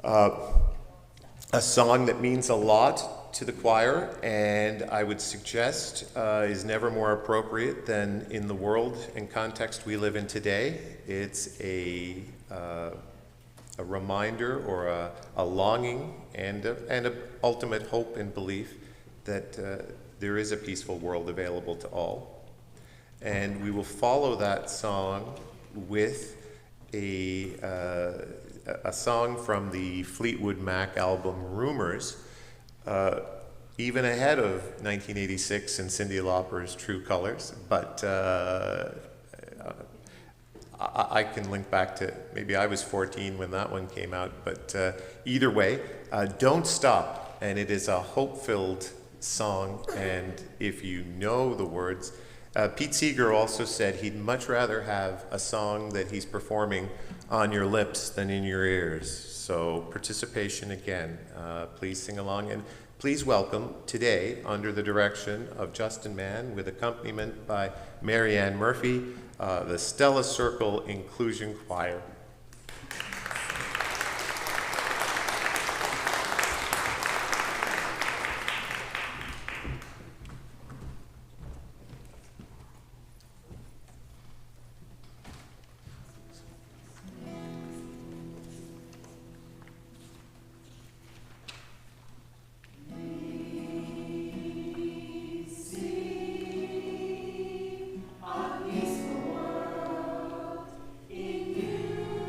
a song that means a lot to the choir, and I would suggest is never more appropriate than in the world and context we live in today. It's a reminder or a longing and an ultimate hope and belief that there is a peaceful world available to all. And we will follow that song with a song from the Fleetwood Mac album Rumours, even ahead of 1986 and Cyndi Lauper's True Colors. But I can link back to, maybe I was 14 when that one came out, but either way, Don't Stop. And it is a hope-filled song, and if you know the words, Pete Seeger also said he'd much rather have a song that he's performing on your lips than in your ears. So participation again, please sing along, and please welcome today, under the direction of Justin Mann with accompaniment by Marianne Murphy, the Stella Circle Inclusion Choir. Peaceful world in you.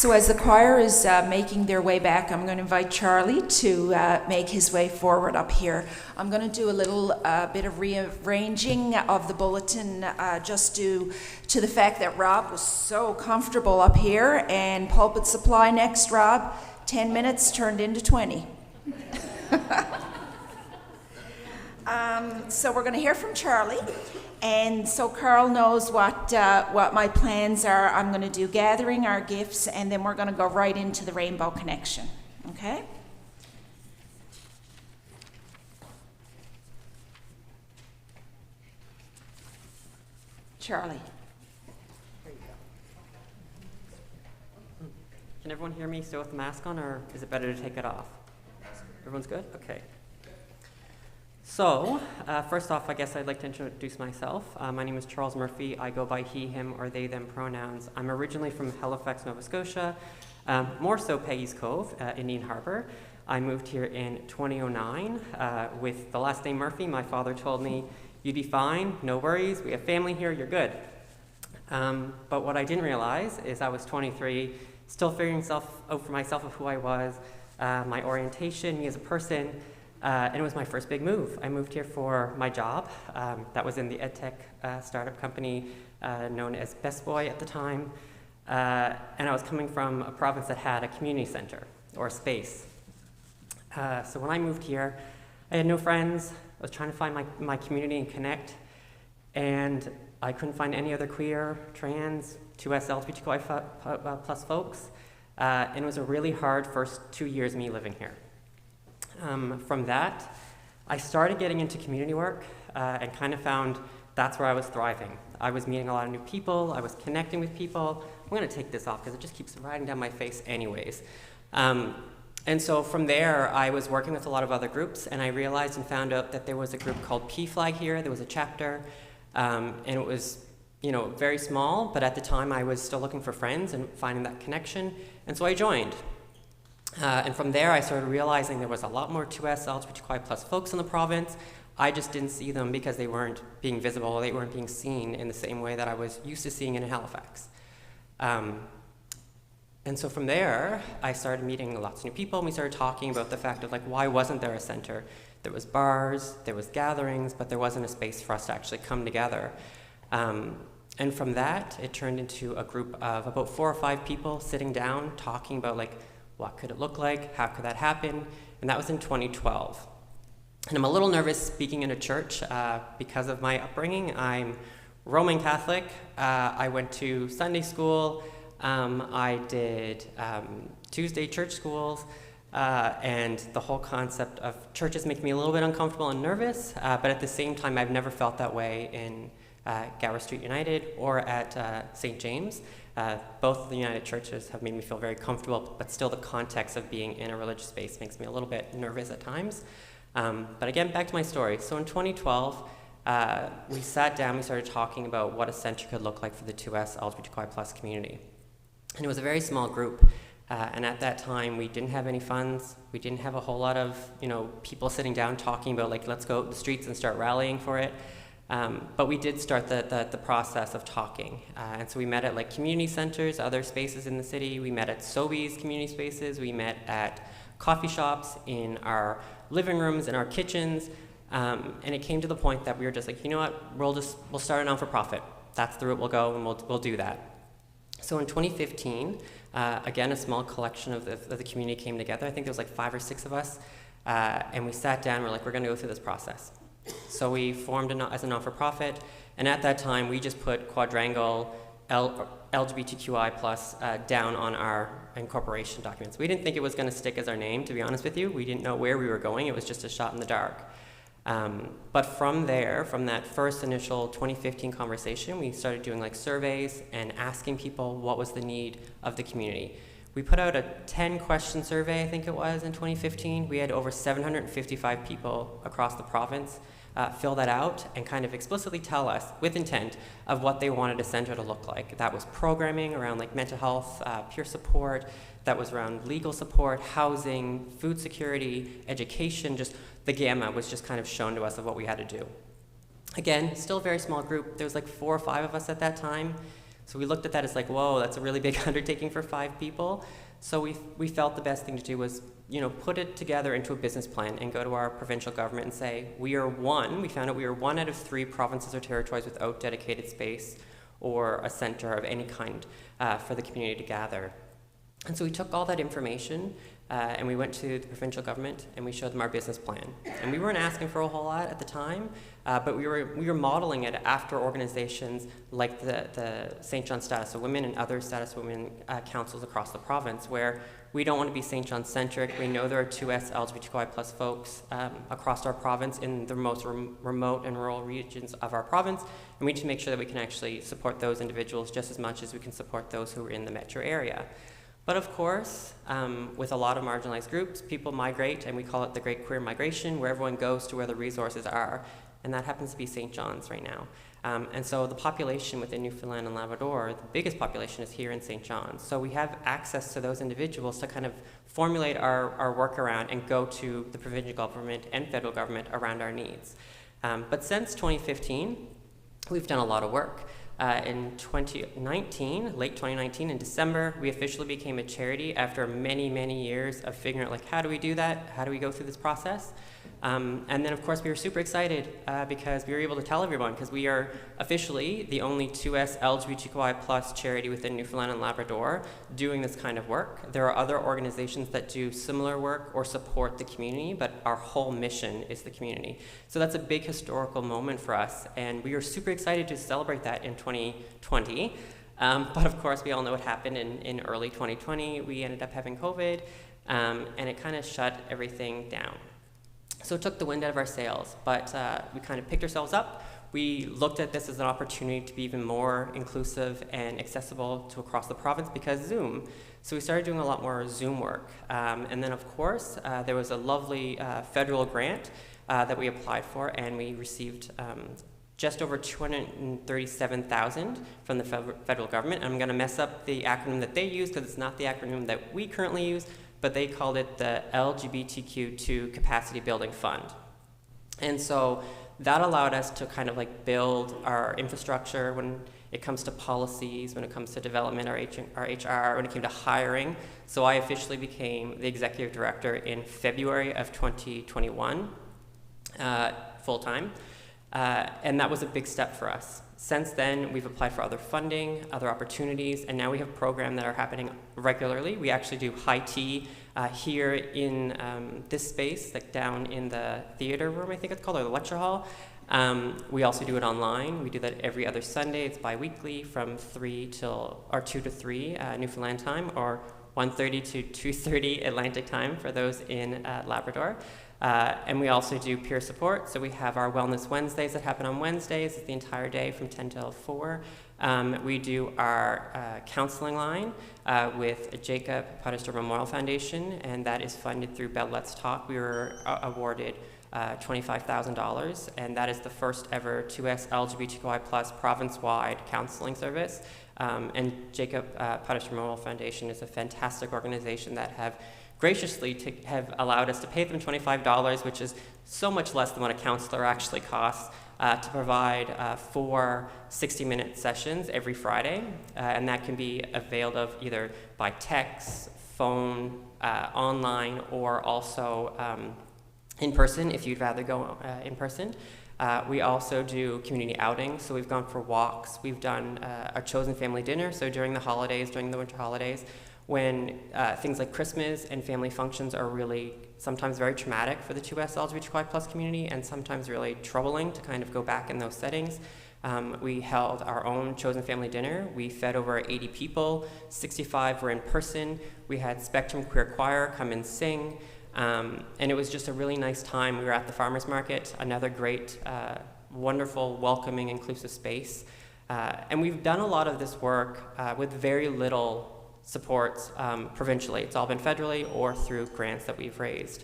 So as the choir is making their way back, I'm going to invite Charlie to make his way forward up here. I'm going to do a little bit of rearranging of the bulletin just due to the fact that Rob was so comfortable up here, and pulpit supply next, Rob. 10 minutes turned into 20. So we're going to hear from Charlie. And so Carl knows what my plans are. I'm going to do gathering our gifts, and then we're going to go right into the Rainbow Connection. Okay? Charlie. There you go. Can everyone hear me still with the mask on, or is it better to take it off? Everyone's good? Okay. So, first off, I guess I'd like to introduce myself. My name is Charles Murphy. I go by he, him, or they, them pronouns. I'm originally from Halifax, Nova Scotia, more so Peggy's Cove, Indian Harbor. I moved here in 2009 with the last name Murphy. My father told me, "You'd be fine, no worries, we have family here, you're good." But what I didn't realize is I was 23, still figuring out for myself of who I was, my orientation, me as a person. And it was my first big move. I moved here for my job. That was in the EdTech startup company known as Best Boy at the time. And I was coming from a province that had a community center or a space. So when I moved here, I had no friends. I was trying to find my community and connect. And I couldn't find any other queer, trans, 2S LGBTQI plus folks. And it was a really hard first 2 years of me living here. From that, I started getting into community work and kind of found that's where I was thriving. I was meeting a lot of new people, I was connecting with people. I'm going to take this off because it just keeps riding down my face anyways. And so from there, I was working with a lot of other groups, and I realized and found out that there was a group called P.I.E here. There was a chapter, and it was, very small, but at the time I was still looking for friends and finding that connection, and so I joined. And from there, I started realizing there was a lot more 2S LGBTQI plus folks in the province. I just didn't see them because they weren't being visible, they weren't being seen in the same way that I was used to seeing in Halifax. And so from there, I started meeting lots of new people, and we started talking about the fact of why wasn't there a center? There was bars, there was gatherings, but there wasn't a space for us to actually come together. And from that, it turned into a group of about 4 or 5 people sitting down, talking about what could it look like? How could that happen? And that was in 2012. And I'm a little nervous speaking in a church because of my upbringing. I'm Roman Catholic. I went to Sunday school. I did Tuesday church schools. And the whole concept of churches make me a little bit uncomfortable and nervous. But at the same time, I've never felt that way in Gower Street United or at St. James. Both of the United churches have made me feel very comfortable, but still the context of being in a religious space makes me a little bit nervous at times. But again, back to my story. So in 2012, we sat down, we started talking about what a center could look like for the 2S LGBTQI plus community. And it was a very small group. And at that time, we didn't have any funds. We didn't have a whole lot of people sitting down talking about let's go out the streets and start rallying for it. But we did start the process of talking. And so we met at community centers, other spaces in the city. We met at Sobeys community spaces. We met at coffee shops, in our living rooms, in our kitchens. And it came to the point that we were just you know what, we'll start a non-for-profit. That's the route we'll go, and we'll do that. So in 2015, again, a small collection of the community came together. I think there was 5 or 6 of us. And we sat down, we're we're gonna go through this process. So we formed as a non-for-profit, and at that time, we just put Quadrangle LGBTQI plus down on our incorporation documents. We didn't think it was going to stick as our name, to be honest with you. We didn't know where we were going. It was just a shot in the dark. But from there, from that first initial 2015 conversation, we started doing surveys and asking people what was the need of the community. We put out a 10-question survey, I think it was, in 2015. We had over 755 people across the province fill that out and kind of explicitly tell us, with intent, of what they wanted a center to look like. That was programming around mental health, peer support. That was around legal support, housing, food security, education. Just the gamut was just kind of shown to us of what we had to do. Again, still a very small group. There was 4 or 5 of us at that time. So we looked at that as like, whoa, that's a really big undertaking for 5 people. So we felt the best thing to do was, put it together into a business plan and go to our provincial government and say, we found out we are 1 out of 3 provinces or territories without dedicated space or a center of any kind for the community to gather. And so we took all that information and we went to the provincial government and we showed them our business plan. And we weren't asking for a whole lot at the time, but we were modeling it after organizations like the St. John Status of Women and other Status of Women councils across the province, where we don't want to be St. John centric. We know there are 2S LGBTQI plus folks across our province in the most remote and rural regions of our province, and we need to make sure that we can actually support those individuals just as much as we can support those who are in the metro area. But of course, with a lot of marginalized groups, people migrate, and we call it the Great Queer Migration, where everyone goes to where the resources are, and that happens to be St. John's right now. And so the population within Newfoundland and Labrador, the biggest population is here in St. John's. So we have access to those individuals to kind of formulate our work around and go to the provincial government and federal government around our needs. But since 2015, we've done a lot of work. In 2019, late 2019, in December, we officially became a charity after many, many years of figuring out, like, how do we do that? How do we go through this process? And then, of course, we were super excited because we were able to tell everyone, because we are officially the only 2S LGBTQI plus charity within Newfoundland and Labrador doing this kind of work. There are other organizations that do similar work or support the community, but our whole mission is the community. So that's a big historical moment for us, and we are super excited to celebrate that in 2020. But of course, we all know what happened in early 2020. We ended up having COVID, and it kind of shut everything down. So it took the wind out of our sails, but we kind of picked ourselves up. We looked at this as an opportunity to be even more inclusive and accessible to across the province because Zoom. So we started doing a lot more Zoom work. And then, of course, there was a lovely federal grant that we applied for, and we received just over $237,000 from the federal government. I'm going to mess up the acronym that they use because it's not the acronym that we currently use, but they called it the LGBTQ2 Capacity Building Fund. And so that allowed us to kind of like build our infrastructure when it comes to policies, when it comes to development, our HR, when it came to hiring. So I officially became the executive director in February of 2021, full-time. And that was a big step for us. Since then, we've applied for other funding, other opportunities, and now we have programs that are happening regularly. We actually do high tea here in this space, like down in the theater room, I think it's called, or the lecture hall. We also do it online. We do that every other Sunday. It's bi-weekly from 2 to 3 Newfoundland time, or 1:30 to 2:30 Atlantic time for those in Labrador. And we also do peer support. So we have our Wellness Wednesdays that happen on Wednesdays. It's the entire day from 10 till 4. We do our counseling line with Jacob Potter Memorial Foundation, and that is funded through Bell Let's Talk. We were awarded $25,000, and that is the first ever 2S LGBTQI plus province-wide counseling service. And Jacob Potter Memorial Foundation is a fantastic organization that have graciously have allowed us to pay them $25, which is so much less than what a counselor actually costs, to provide 4 60-minute sessions every Friday. And that can be availed of either by text, phone, online, or also in person if you'd rather go in person. We also do community outings, so we've gone for walks. We've done a chosen family dinner, so during the holidays, during the winter holidays, when things like Christmas and family functions are really sometimes very traumatic for the 2S LGBTQI plus community and sometimes really troubling to kind of go back in those settings. We held our own chosen family dinner. We fed over 80 people, 65 were in person. We had Spectrum Queer Choir come and sing, and it was just a really nice time. We were at the farmers market, another great, wonderful, welcoming, inclusive space. And we've done a lot of this work with very little supports provincially. It's all been federally or through grants that we've raised.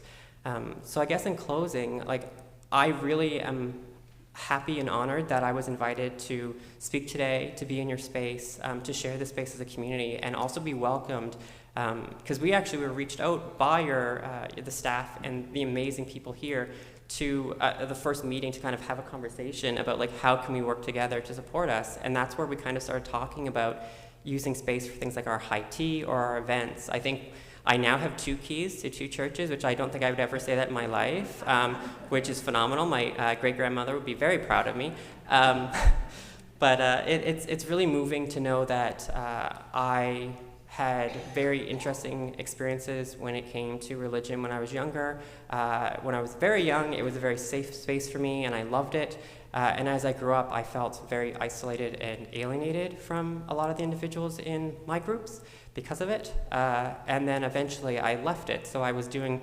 So I guess in closing, like, I really am happy and honored that I was invited to speak today, to be in your space, to share this space as a community, and also be welcomed, because we actually were reached out by the staff and the amazing people here to the first meeting to kind of have a conversation about like how can we work together to support us, and that's where we kind of started talking about using space for things like our high tea or our events. I think I now have 2 keys to 2 churches, which I don't think I would ever say that in my life, which is phenomenal. My great-grandmother would be very proud of me. But it's really moving to know that I had very interesting experiences when it came to religion when I was younger. When I was very young, it was a very safe space for me, and I loved it. And as I grew up, I felt very isolated and alienated from a lot of the individuals in my groups because of it. And then eventually I left it. So I was doing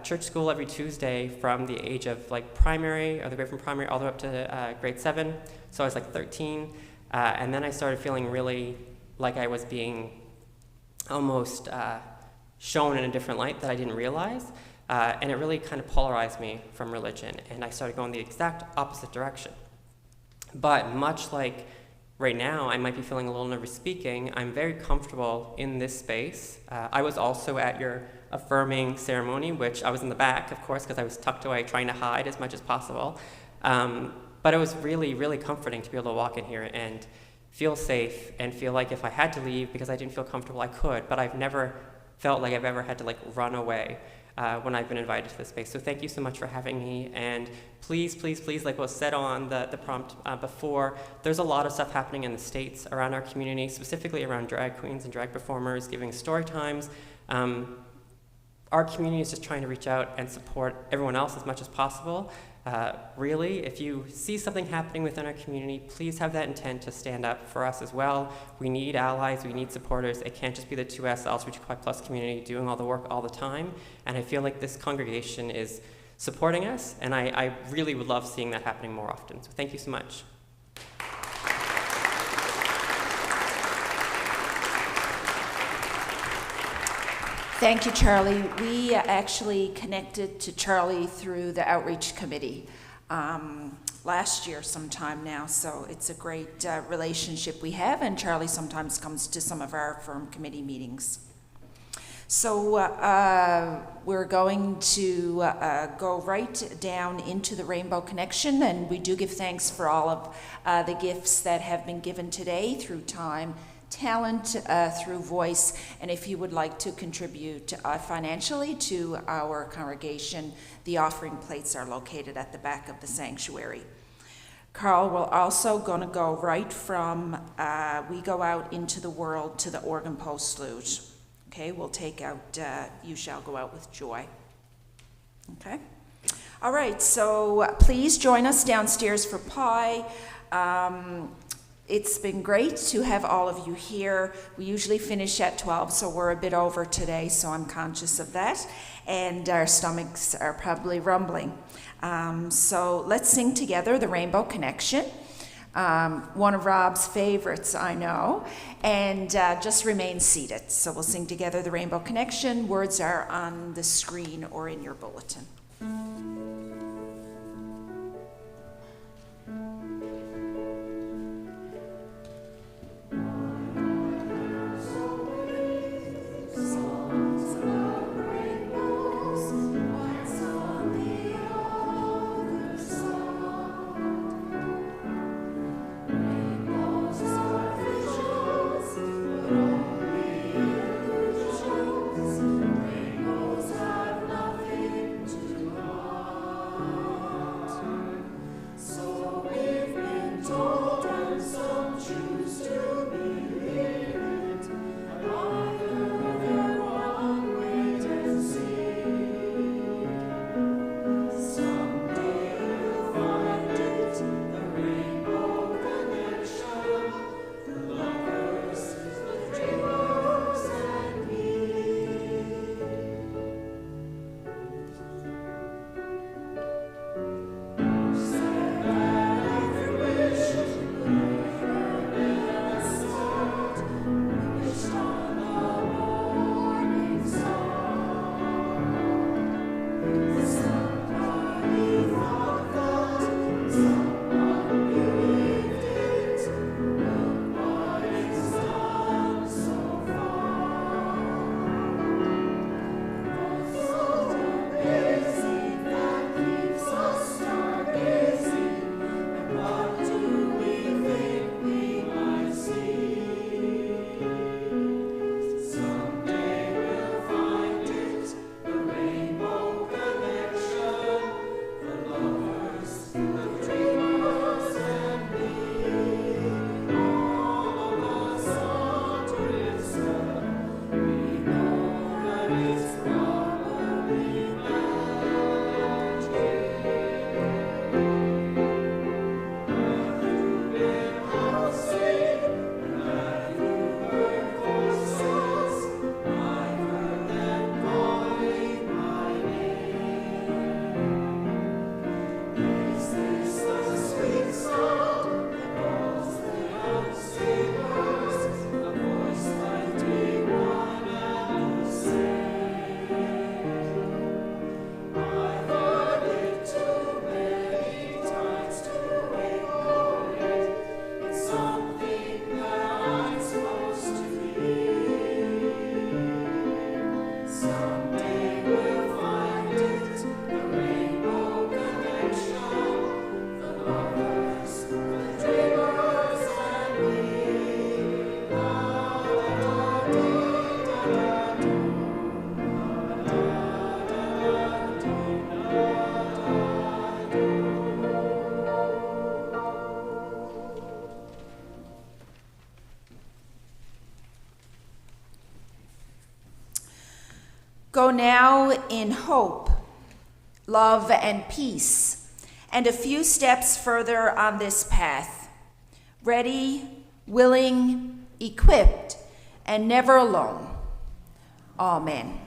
church school every Tuesday from the age of like primary, or the grade from primary all the way up to grade 7. So I was like 13. And then I started feeling really like I was being almost shown in a different light that I didn't realize. And it really kind of polarized me from religion, and I started going the exact opposite direction. But much like right now, I might be feeling a little nervous speaking, I'm very comfortable in this space. I was also at your affirming ceremony, which I was in the back, of course, because I was tucked away trying to hide as much as possible. But it was really, really comforting to be able to walk in here and feel safe and feel like if I had to leave because I didn't feel comfortable, I could, but I've never felt like I've ever had to like run away when I've been invited to this space. So thank you so much for having me, and please, please, please, like was said on the prompt before, there's a lot of stuff happening in the States around our community, specifically around drag queens and drag performers giving story times. Our community is just trying to reach out and support everyone else as much as possible. Really, if you see something happening within our community, please have that intent to stand up for us as well. We need allies, we need supporters. It can't just be the 2S LGBTQI+ community doing all the work all the time. And I feel like this congregation is supporting us, and I really would love seeing that happening more often. So thank you so much. Thank you, Charlie. We actually connected to Charlie through the outreach committee last year sometime now, so it's a great relationship we have, and Charlie sometimes comes to some of our firm committee meetings. So we're going to go right down into the Rainbow Connection, and we do give thanks for all of the gifts that have been given today through time, talent, through voice, and if you would like to contribute financially to our congregation, the offering plates are located at the back of the sanctuary. Carl will also going to go right from We Go Out into the World to the Organ Postlude. Okay, we'll take out You Shall Go Out with Joy. Okay. All right, so please join us downstairs for pie. It's been great to have all of you here. We usually finish at 12, so we're a bit over today, so I'm conscious of that. And our stomachs are probably rumbling. So let's sing together the Rainbow Connection. One of Rob's favorites, I know. And just remain seated. So we'll sing together the Rainbow Connection. Words are on the screen or in your bulletin. Go now in hope, love, and peace, and a few steps further on this path, ready, willing, equipped, and never alone. Amen.